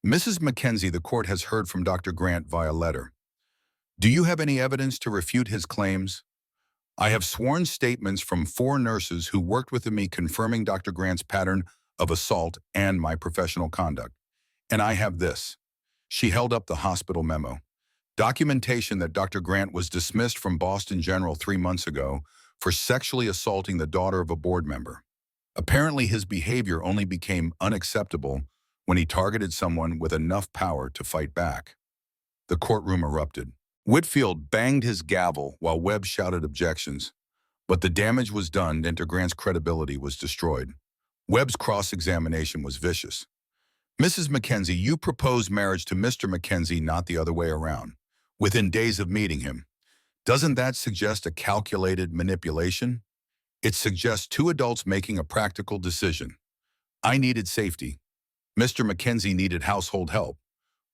Mrs. Mackenzie, the court has heard from Dr. Grant via letter. Do you have any evidence to refute his claims? I have sworn statements from 4 nurses who worked with me confirming Dr. Grant's pattern of assault and my professional conduct. And I have this. She held up the hospital memo. Documentation that Dr. Grant was dismissed from Boston General 3 months ago for sexually assaulting the daughter of a board member. Apparently, his behavior only became unacceptable when he targeted someone with enough power to fight back. The courtroom erupted. Whitfield banged his gavel while Webb shouted objections, but the damage was done and Grant's credibility was destroyed. Webb's cross-examination was vicious. Mrs. Mackenzie, you proposed marriage to Mr. Mackenzie, not the other way around, within days of meeting him. Doesn't that suggest a calculated manipulation? It suggests two adults making a practical decision. I needed safety. Mr. Mackenzie needed household help.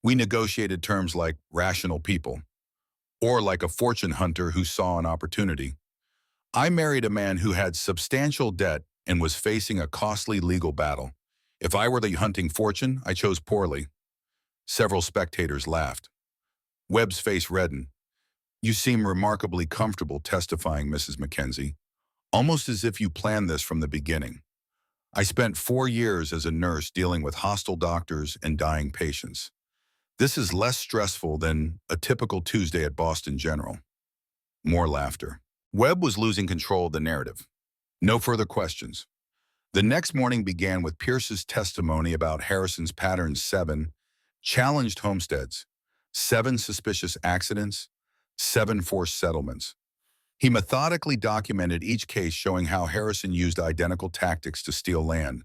We negotiated terms like rational people, or like a fortune hunter who saw an opportunity. I married a man who had substantial debt and was facing a costly legal battle. If I were the hunting fortune, I chose poorly. Several spectators laughed. Webb's face reddened. You seem remarkably comfortable testifying, Mrs. Mackenzie, almost as if you planned this from the beginning. I spent 4 years as a nurse dealing with hostile doctors and dying patients. This is less stressful than a typical Tuesday at Boston General. More laughter. Webb was losing control of the narrative. No further questions. The next morning began with Pierce's testimony about Harrison's pattern 7 challenged homesteads, 7 suspicious accidents, 7 forced settlements. He methodically documented each case, showing how Harrison used identical tactics to steal land.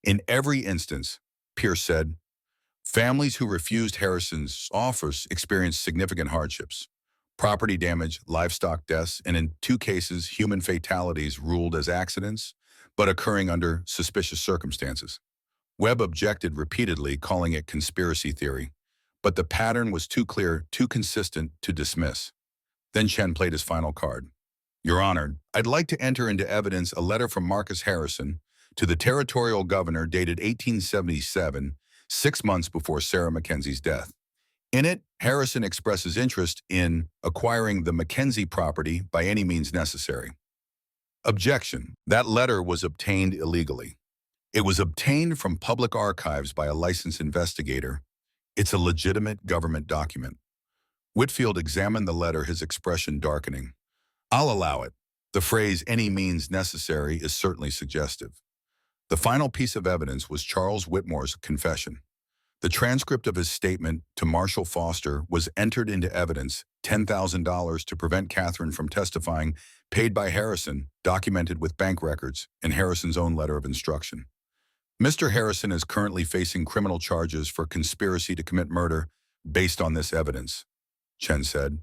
In every instance, Pierce said, families who refused Harrison's offers experienced significant hardships. Property damage, livestock deaths, and in 2 cases, human fatalities ruled as accidents, but occurring under suspicious circumstances. Webb objected repeatedly, calling it conspiracy theory, but the pattern was too clear, too consistent to dismiss. Then Chen played his final card. Your Honor, I'd like to enter into evidence a letter from Marcus Harrison to the territorial governor dated 1877, 6 months before Sarah Mackenzie's death. In it, Harrison expresses interest in acquiring the Mackenzie property by any means necessary. Objection. That letter was obtained illegally. It was obtained from public archives by a licensed investigator. It's a legitimate government document. Whitfield examined the letter, his expression darkening. I'll allow it. The phrase any means necessary is certainly suggestive. The final piece of evidence was Charles Whitmore's confession. The transcript of his statement to Marshall Foster was entered into evidence, $10,000 to prevent Catherine from testifying, paid by Harrison, documented with bank records, and Harrison's own letter of instruction. Mr. Harrison is currently facing criminal charges for conspiracy to commit murder based on this evidence, Chen said.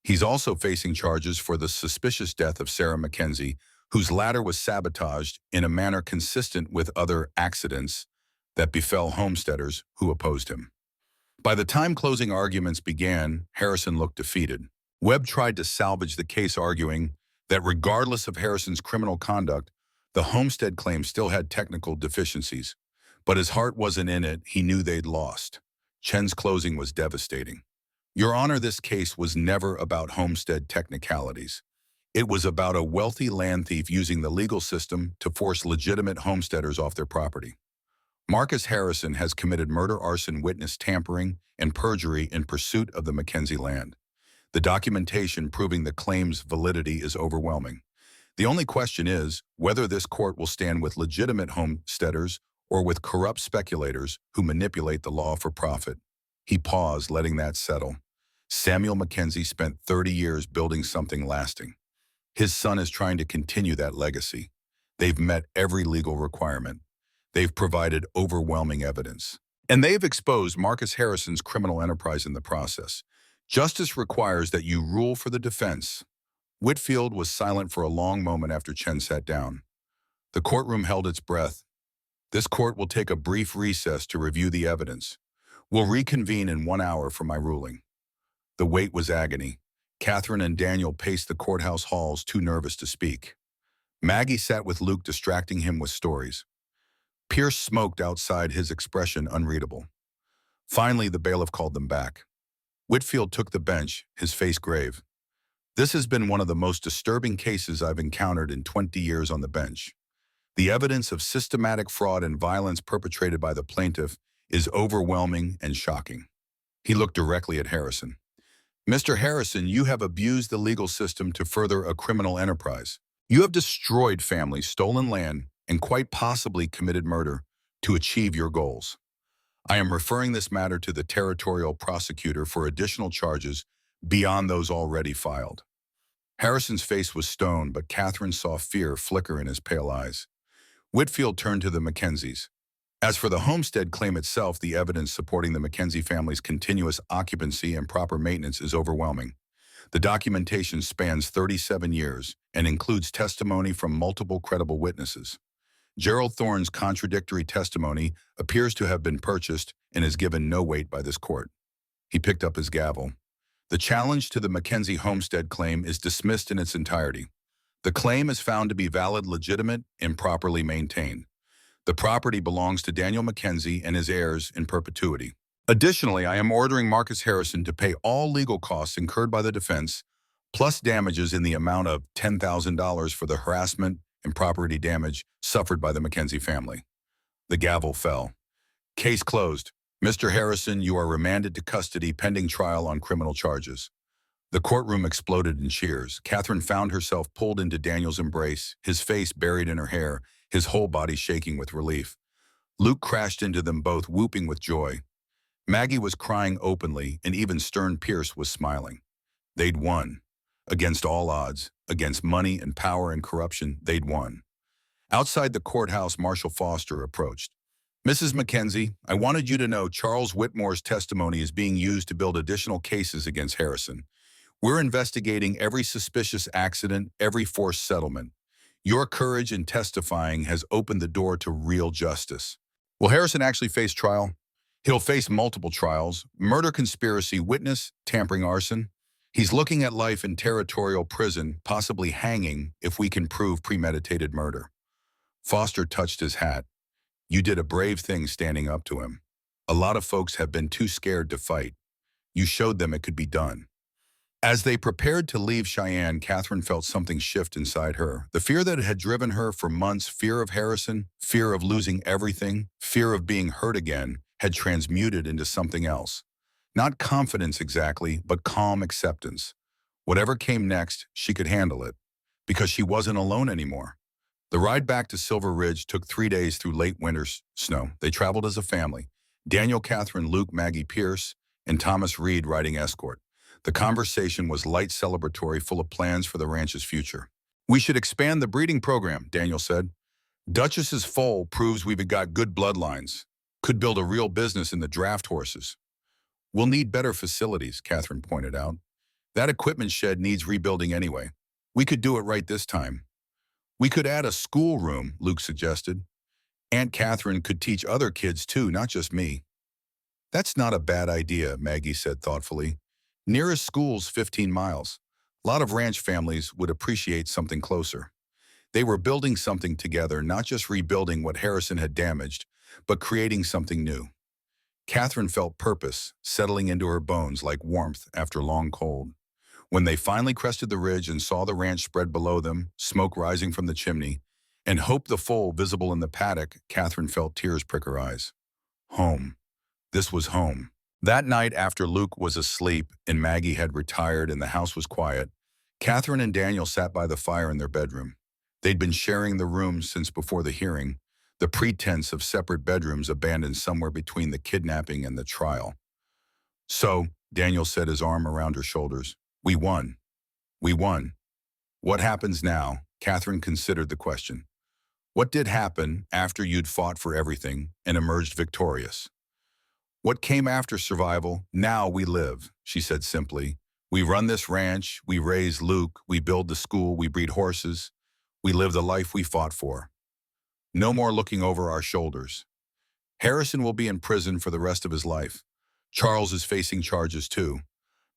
He's also facing charges for the suspicious death of Sarah Mackenzie, whose ladder was sabotaged in a manner consistent with other accidents that befell homesteaders who opposed him. By the time closing arguments began, Harrison looked defeated. Webb tried to salvage the case, arguing that regardless of Harrison's criminal conduct, the homestead claim still had technical deficiencies. But his heart wasn't in it. He knew they'd lost. Chen's closing was devastating. Your Honor, this case was never about homestead technicalities. It was about a wealthy land thief using the legal system to force legitimate homesteaders off their property. Marcus Harrison has committed murder, arson, witness tampering, and perjury in pursuit of the Mackenzie land. The documentation proving the claim's validity is overwhelming. The only question is whether this court will stand with legitimate homesteaders or with corrupt speculators who manipulate the law for profit. He paused, letting that settle. Samuel Mackenzie spent 30 years building something lasting. His son is trying to continue that legacy. They've met every legal requirement. They've provided overwhelming evidence. And they've exposed Marcus Harrison's criminal enterprise in the process. Justice requires that you rule for the defense. Whitfield was silent for a long moment after Chen sat down. The courtroom held its breath. This court will take a brief recess to review the evidence. We'll reconvene in 1 hour for my ruling. The wait was agony. Catherine and Daniel paced the courthouse halls, too nervous to speak. Maggie sat with Luke, distracting him with stories. Pierce smoked outside, his expression unreadable. Finally, the bailiff called them back. Whitfield took the bench, his face grave. This has been one of the most disturbing cases I've encountered in 20 years on the bench. The evidence of systematic fraud and violence perpetrated by the plaintiff is overwhelming and shocking. He looked directly at Harrison. Mr. Harrison, you have abused the legal system to further a criminal enterprise. You have destroyed families, stolen land, and quite possibly committed murder to achieve your goals. I am referring this matter to the territorial prosecutor for additional charges beyond those already filed. Harrison's face was stone, but Catherine saw fear flicker in his pale eyes. Whitfield turned to the Mackenzies. As for the homestead claim itself, the evidence supporting the Mackenzie family's continuous occupancy and proper maintenance is overwhelming. The documentation spans 37 years and includes testimony from multiple credible witnesses. Gerald Thorne's contradictory testimony appears to have been purchased and is given no weight by this court. He picked up his gavel. The challenge to the Mackenzie homestead claim is dismissed in its entirety. The claim is found to be valid, legitimate, and properly maintained. The property belongs to Daniel Mackenzie and his heirs in perpetuity. Additionally, I am ordering Marcus Harrison to pay all legal costs incurred by the defense, plus damages in the amount of $10,000 for the harassment and property damage suffered by the Mackenzie family. The gavel fell. Case closed. Mr. Harrison, you are remanded to custody pending trial on criminal charges. The courtroom exploded in cheers. Catherine found herself pulled into Daniel's embrace, his face buried in her hair, his whole body shaking with relief. Luke crashed into them both, whooping with joy. Maggie was crying openly, and even stern Pierce was smiling. They'd won. Against all odds, against money and power and corruption, they'd won. Outside the courthouse, Marshal Foster approached. Mrs. Mackenzie, I wanted you to know Charles Whitmore's testimony is being used to build additional cases against Harrison. We're investigating every suspicious accident, every forced settlement. Your courage in testifying has opened the door to real justice. Will Harrison actually face trial? He'll face multiple trials: murder, conspiracy, witness, tampering, arson. He's looking at life in territorial prison, possibly hanging if we can prove premeditated murder. Foster touched his hat. You did a brave thing standing up to him. A lot of folks have been too scared to fight. You showed them it could be done. As they prepared to leave Cheyenne, Catherine felt something shift inside her. The fear that had driven her for months, fear of Harrison, fear of losing everything, fear of being hurt again, had transmuted into something else. Not confidence exactly, but calm acceptance. Whatever came next, she could handle it, because she wasn't alone anymore. The ride back to Silver Ridge took 3 days through late winter snow. They traveled as a family: Daniel, Catherine, Luke, Maggie, Pierce, and Thomas Reed riding escort. The conversation was light, celebratory, full of plans for the ranch's future. We should expand the breeding program, Daniel said. Duchess's foal proves we've got good bloodlines. Could build a real business in the draft horses. We'll need better facilities, Catherine pointed out. That equipment shed needs rebuilding anyway. We could do it right this time. We could add a schoolroom, Luke suggested. Aunt Catherine could teach other kids too, not just me. That's not a bad idea, Maggie said thoughtfully. Nearest school's 15 miles. A lot of ranch families would appreciate something closer. They were building something together, not just rebuilding what Harrison had damaged, but creating something new. Catherine felt purpose settling into her bones like warmth after long cold. When they finally crested the ridge and saw the ranch spread below them, smoke rising from the chimney, and hope the foal visible in the paddock, Catherine felt tears prick her eyes. Home. This was home. That night, after Luke was asleep and Maggie had retired and the house was quiet, Catherine and Daniel sat by the fire in their bedroom. They'd been sharing the room since before the hearing, the pretense of separate bedrooms abandoned somewhere between the kidnapping and the trial. So, Daniel set his arm around her shoulders. We won. We won. What happens now? Catherine considered the question. What did happen after you'd fought for everything and emerged victorious? What came after survival? Now we live, she said simply. We run this ranch, we raise Luke, we build the school, we breed horses. We live the life we fought for. No more looking over our shoulders. Harrison will be in prison for the rest of his life. Charles is facing charges too.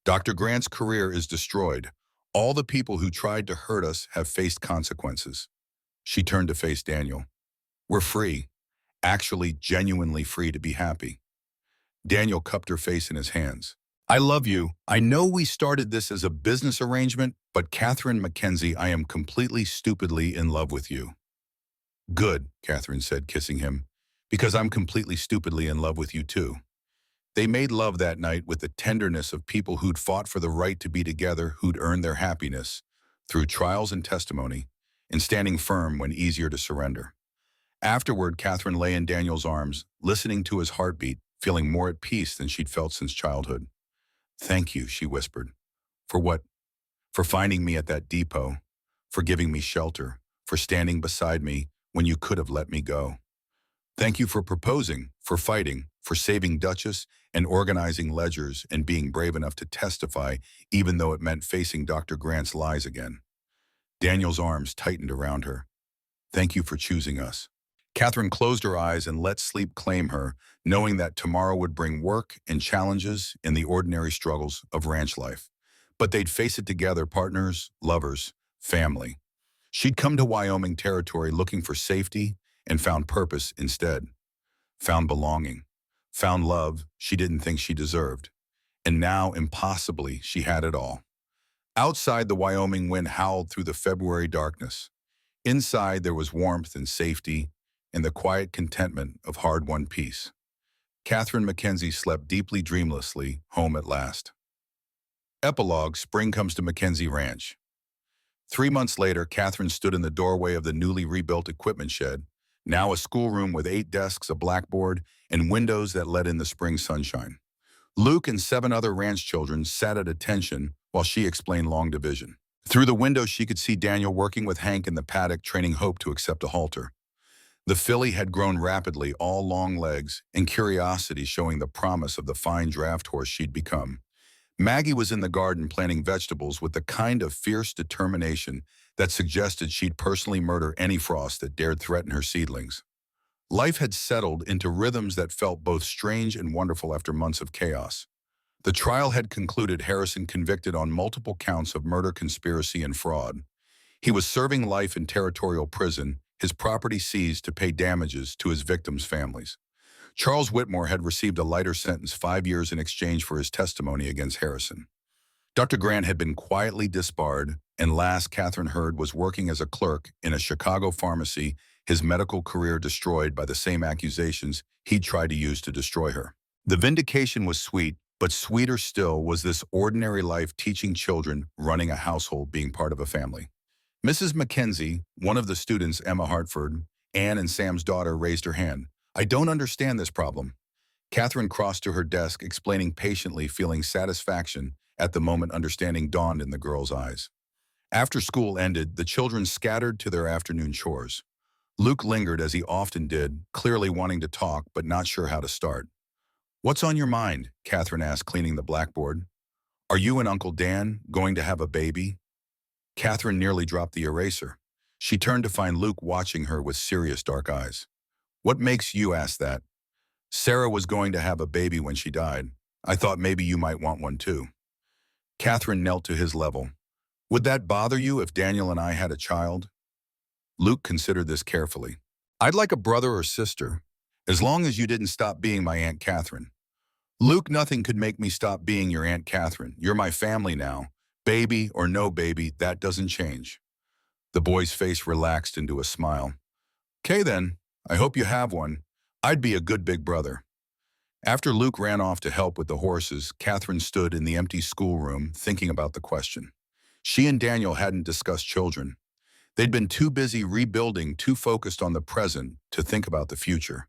Dr. Grant's career is destroyed. All the people who tried to hurt us have faced consequences. She turned to face Daniel. We're free. Actually, genuinely free to be happy. Daniel cupped her face in his hands. I love you. I know we started this as a business arrangement, but Catherine Mackenzie, I am completely stupidly in love with you. Good, Catherine said, kissing him, because I'm completely stupidly in love with you too. They made love that night with the tenderness of people who'd fought for the right to be together, who'd earned their happiness through trials and testimony, and standing firm when easier to surrender. Afterward, Catherine lay in Daniel's arms, listening to his heartbeat, feeling more at peace than she'd felt since childhood. "Thank you," she whispered. "For what?" "For finding me at that depot, for giving me shelter, for standing beside me when you could have let me go. Thank you for proposing, for fighting, for saving Duchess and organizing ledgers and being brave enough to testify even though it meant facing Dr. Grant's lies again." Daniel's arms tightened around her. "Thank you for choosing us." Catherine closed her eyes and let sleep claim her, knowing that tomorrow would bring work and challenges in the ordinary struggles of ranch life. But they'd face it together, partners, lovers, family. She'd come to Wyoming territory looking for safety and found purpose instead. Found belonging. Found love she didn't think she deserved. And now, impossibly, she had it all. Outside, the Wyoming wind howled through the February darkness. Inside, there was warmth and safety and the quiet contentment of hard-won peace. Catherine Mackenzie slept deeply dreamlessly, home at last. Epilogue: Spring comes to Mackenzie Ranch. 3 months later, Catherine stood in the doorway of the newly rebuilt equipment shed, now a schoolroom with 8 desks, a blackboard, and windows that let in the spring sunshine. Luke and 7 other ranch children sat at attention while she explained long division. Through the window, she could see Daniel working with Hank in the paddock, training Hope to accept a halter. The filly had grown rapidly, all long legs, and curiosity showing the promise of the fine draft horse she'd become. Maggie was in the garden planting vegetables with the kind of fierce determination that suggested she'd personally murder any frost that dared threaten her seedlings. Life had settled into rhythms that felt both strange and wonderful after months of chaos. The trial had concluded, Harrison convicted on multiple counts of murder, conspiracy, and fraud. He was serving life in territorial prison, his property seized to pay damages to his victims' families. Charles Whitmore had received a lighter sentence, 5 years, in exchange for his testimony against Harrison. Dr. Grant had been quietly disbarred, and last Catherine heard was working as a clerk in a Chicago pharmacy, his medical career destroyed by the same accusations he'd tried to use to destroy her. The vindication was sweet, but sweeter still was this ordinary life, teaching children, running a household, being part of a family. Mrs. Mackenzie, one of the students, Emma Hartford, Anne and Sam's daughter, raised her hand. "I don't understand this problem." Catherine crossed to her desk, explaining patiently, feeling satisfaction at the moment understanding dawned in the girl's eyes. After school ended, the children scattered to their afternoon chores. Luke lingered, as he often did, clearly wanting to talk but not sure how to start. "What's on your mind?" Catherine asked, cleaning the blackboard. "Are you and Uncle Dan going to have a baby?" Catherine nearly dropped the eraser. She turned to find Luke watching her with serious dark eyes. "What makes you ask that?" "Sarah was going to have a baby when she died. I thought maybe you might want one too." Catherine knelt to his level. "Would that bother you if Daniel and I had a child?" Luke considered this carefully. "I'd like a brother or sister, as long as you didn't stop being my Aunt Catherine." "Luke, nothing could make me stop being your Aunt Catherine. You're my family now. Baby or no baby, that doesn't change." The boy's face relaxed into a smile. "Okay then, I hope you have one. I'd be a good big brother." After Luke ran off to help with the horses, Catherine stood in the empty schoolroom thinking about the question. She and Daniel hadn't discussed children. They'd been too busy rebuilding, too focused on the present to think about the future.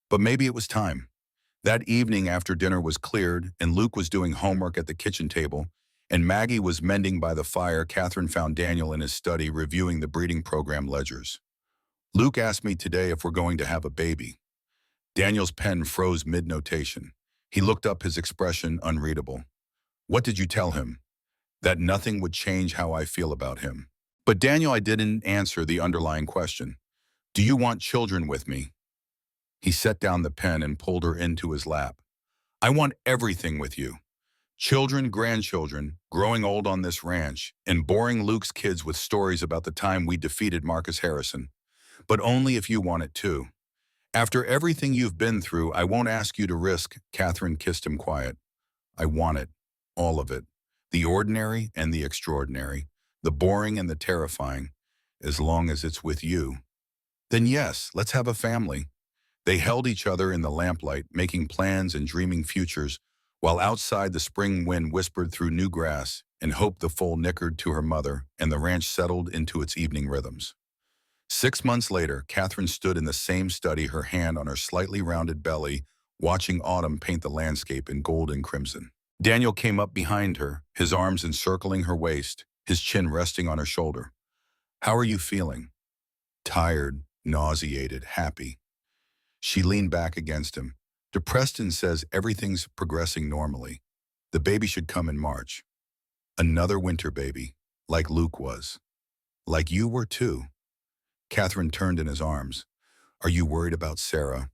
But maybe it was time. That evening, after dinner was cleared and Luke was doing homework at the kitchen table and Maggie was mending by the fire, Catherine found Daniel in his study reviewing the breeding program ledgers. "Luke asked me today if we're going to have a baby." Daniel's pen froze mid-notation. He looked up, his expression unreadable. "What did you tell him?" "That nothing would change how I feel about him." "But Daniel," I didn't answer the underlying question. "Do you want children with me?" He set down the pen and pulled her into his lap. "I want everything with you. Children, grandchildren, growing old on this ranch, and boring Luke's kids with stories about the time we defeated Marcus Harrison. But only if you want it too. After everything you've been through, I won't ask you to risk." Catherine kissed him quiet. "I want it. All of it. The ordinary and the extraordinary. The boring and the terrifying. As long as it's with you." "Then yes, let's have a family." They held each other in the lamplight, making plans and dreaming futures, while outside the spring wind whispered through new grass, and Hope the foal nickered to her mother, and the ranch settled into its evening rhythms. 6 months later, Catherine stood in the same study, her hand on her slightly rounded belly, watching autumn paint the landscape in gold and crimson. Daniel came up behind her, his arms encircling her waist, his chin resting on her shoulder. "How are you feeling?" "Tired, nauseated, happy." She leaned back against him. "Depreston says everything's progressing normally. The baby should come in March. Another winter baby, like Luke was. Like you were too." Catherine turned in his arms. "Are you worried about Sarah?"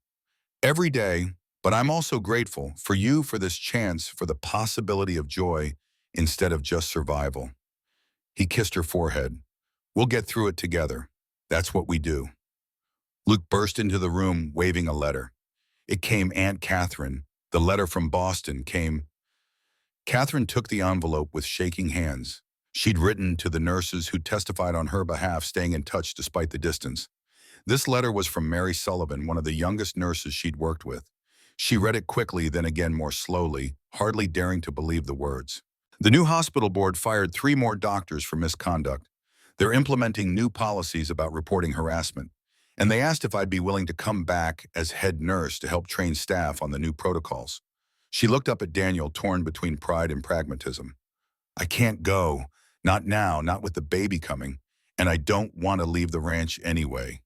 "Every day, but I'm also grateful for you, for this chance, for the possibility of joy instead of just survival." He kissed her forehead. "We'll get through it together. That's what we do." Luke burst into the room, waving a letter. It came Aunt Catherine. The letter from Boston came. Catherine took the envelope with shaking hands. She'd written to the nurses who testified on her behalf, staying in touch despite the distance. This letter was from Mary Sullivan, one of the youngest nurses she'd worked with. She read it quickly, then again more slowly, hardly daring to believe the words. "The new hospital board fired 3 more doctors for misconduct. They're implementing new policies about reporting harassment. And they asked if I'd be willing to come back as head nurse to help train staff on the new protocols." She looked up at Daniel, torn between pride and pragmatism. "I can't go. Not now, not with the baby coming. And I don't want to leave the ranch anyway.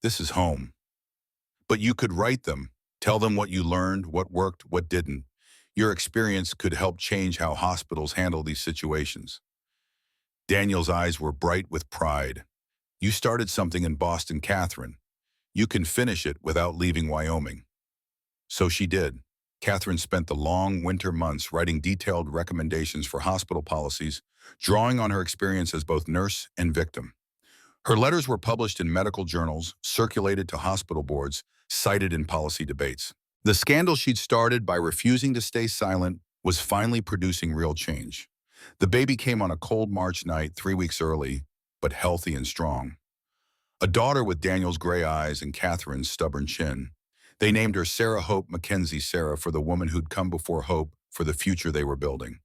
This is home." "But you could write them. Tell them what you learned, what worked, what didn't. Your experience could help change how hospitals handle these situations." Daniel's eyes were bright with pride. "You started something in Boston, Catherine. You can finish it without leaving Wyoming." So she did. Catherine spent the long winter months writing detailed recommendations for hospital policies, drawing on her experience as both nurse and victim. Her letters were published in medical journals, circulated to hospital boards, cited in policy debates. The scandal she'd started by refusing to stay silent was finally producing real change. The baby came on a cold March night 3 weeks early, but healthy and strong. A daughter with Daniel's gray eyes and Catherine's stubborn chin. They named her Sarah Hope Mackenzie Sarah, for the woman who'd come before Hope, for the future they were building.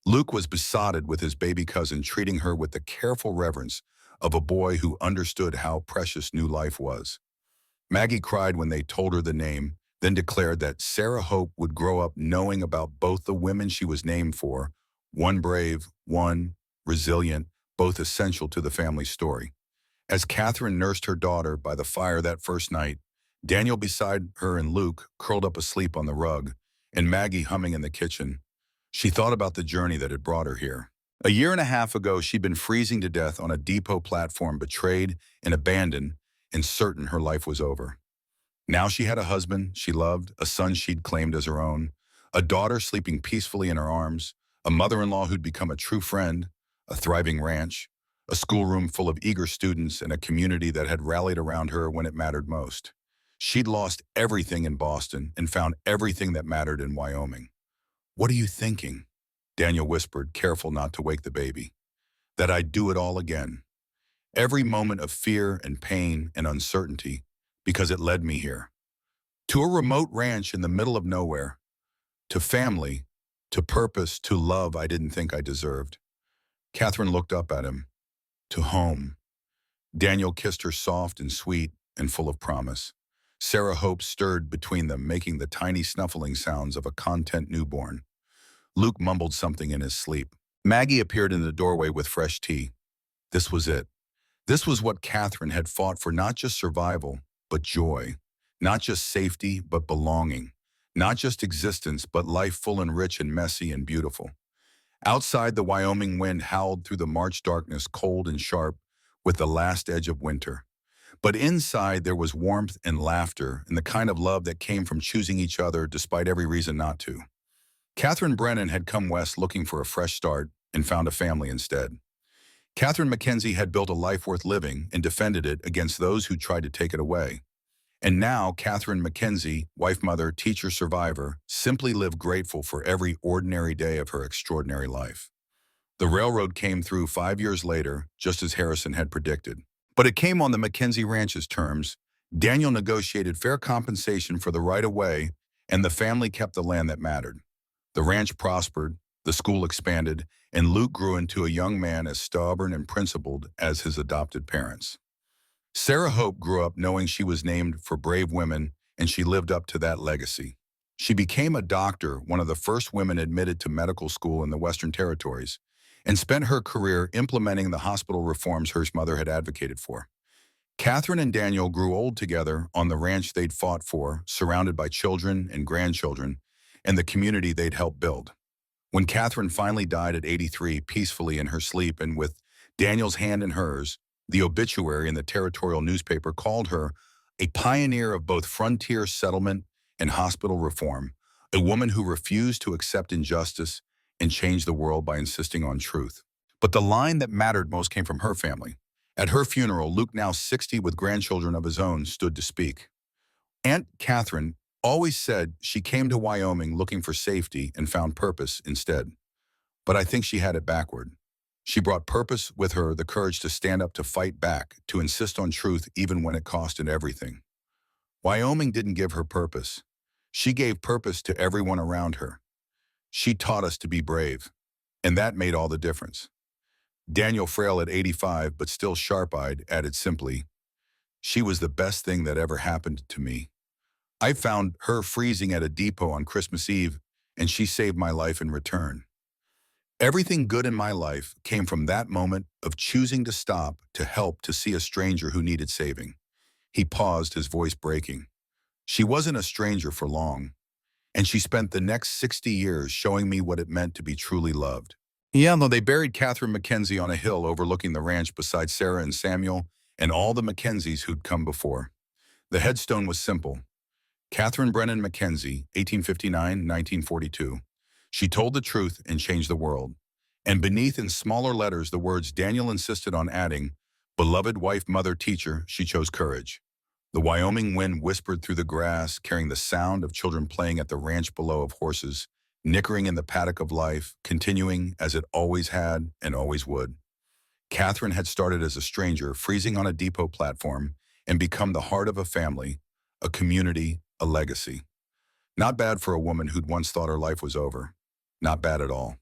Luke was besotted with his baby cousin, treating her with the careful reverence of a boy who understood how precious new life was. Maggie cried when they told her the name, then declared that Sarah Hope would grow up knowing about both the women she was named for, one brave, one resilient, both essential to the family story. As Catherine nursed her daughter by the fire that first night, Daniel beside her and Luke curled up asleep on the rug, and Maggie humming in the kitchen, she thought about the journey that had brought her here. A year and a half ago, she'd been freezing to death on a depot platform, betrayed and abandoned, and certain her life was over. Now she had a husband she loved, a son she'd claimed as her own, a daughter sleeping peacefully in her arms, a mother-in-law who'd become a true friend, a thriving ranch, a schoolroom full of eager students, and a community that had rallied around her when it mattered most. She'd lost everything in Boston and found everything that mattered in Wyoming. "What are you thinking?" Daniel whispered, careful not to wake the baby. "That I'd do it all again. Every moment of fear and pain and uncertainty, because it led me here. To a remote ranch in the middle of nowhere. To family, to purpose, to love I didn't think I deserved." Catherine looked up at him. "To home." Daniel kissed her, soft and sweet and full of promise. Sarah Hope stirred between them, making the tiny snuffling sounds of a content newborn. Luke mumbled something in his sleep. Maggie appeared in the doorway with fresh tea. This was it. This was what Catherine had fought for, not just survival, but joy. Not just safety, but belonging. Not just existence, but life full and rich and messy and beautiful. Outside, the Wyoming wind howled through the March darkness, cold and sharp, with the last edge of winter. But inside, there was warmth and laughter, and the kind of love that came from choosing each other despite every reason not to. Catherine Brennan had come west looking for a fresh start and found a family instead. Catherine Mackenzie had built a life worth living and defended it against those who tried to take it away. And now, Catherine Mackenzie, wife, mother, teacher, survivor, simply lived grateful for every ordinary day of her extraordinary life. The railroad came through 5 years later, just as Harrison had predicted. But it came on the Mackenzie Ranch's terms. Daniel negotiated fair compensation for the right-of-way, and the family kept the land that mattered. The ranch prospered, the school expanded, and Luke grew into a young man as stubborn and principled as his adopted parents. Sarah Hope grew up knowing she was named for brave women and she lived up to that legacy. She became a doctor, one of the first women admitted to medical school in the Western Territories, and spent her career implementing the hospital reforms her mother had advocated for. Catherine and Daniel grew old together on the ranch they'd fought for, surrounded by children and grandchildren, and the community they'd helped build. When Catherine finally died at 83 peacefully in her sleep and with Daniel's hand in hers, the obituary in the territorial newspaper called her a pioneer of both frontier settlement and hospital reform, a woman who refused to accept injustice and change the world by insisting on truth. But the line that mattered most came from her family. At her funeral, Luke, now 60 with grandchildren of his own, stood to speak. Aunt Catherine always said she came to Wyoming looking for safety and found purpose instead. But I think she had it backward. She brought purpose with her, the courage to stand up, to fight back, to insist on truth even when it costed everything. Wyoming didn't give her purpose. She gave purpose to everyone around her. She taught us to be brave, and that made all the difference. Daniel, frail at 85 but still sharp-eyed, added simply, "She was the best thing that ever happened to me. I found her freezing at a depot on Christmas Eve, and she saved my life in return." Everything good in my life came from that moment of choosing to stop, to help, to see a stranger who needed saving. He paused, his voice breaking. She wasn't a stranger for long, and she spent the next 60 years showing me what it meant to be truly loved. Yeah, though they buried Catherine Mackenzie on a hill overlooking the ranch beside Sarah and Samuel and all the Mackenzies who'd come before. The headstone was simple. Catherine Brennan Mackenzie, 1859-1942. She told the truth and changed the world. And beneath, in smaller letters, the words Daniel insisted on adding, "Beloved wife, mother, teacher, she chose courage." The Wyoming wind whispered through the grass, carrying the sound of children playing at the ranch below, of horses nickering in the paddock of life, continuing as it always had and always would. Catherine had started as a stranger, freezing on a depot platform, and become the heart of a family, a community, a legacy. Not bad for a woman who'd once thought her life was over. Not bad at all.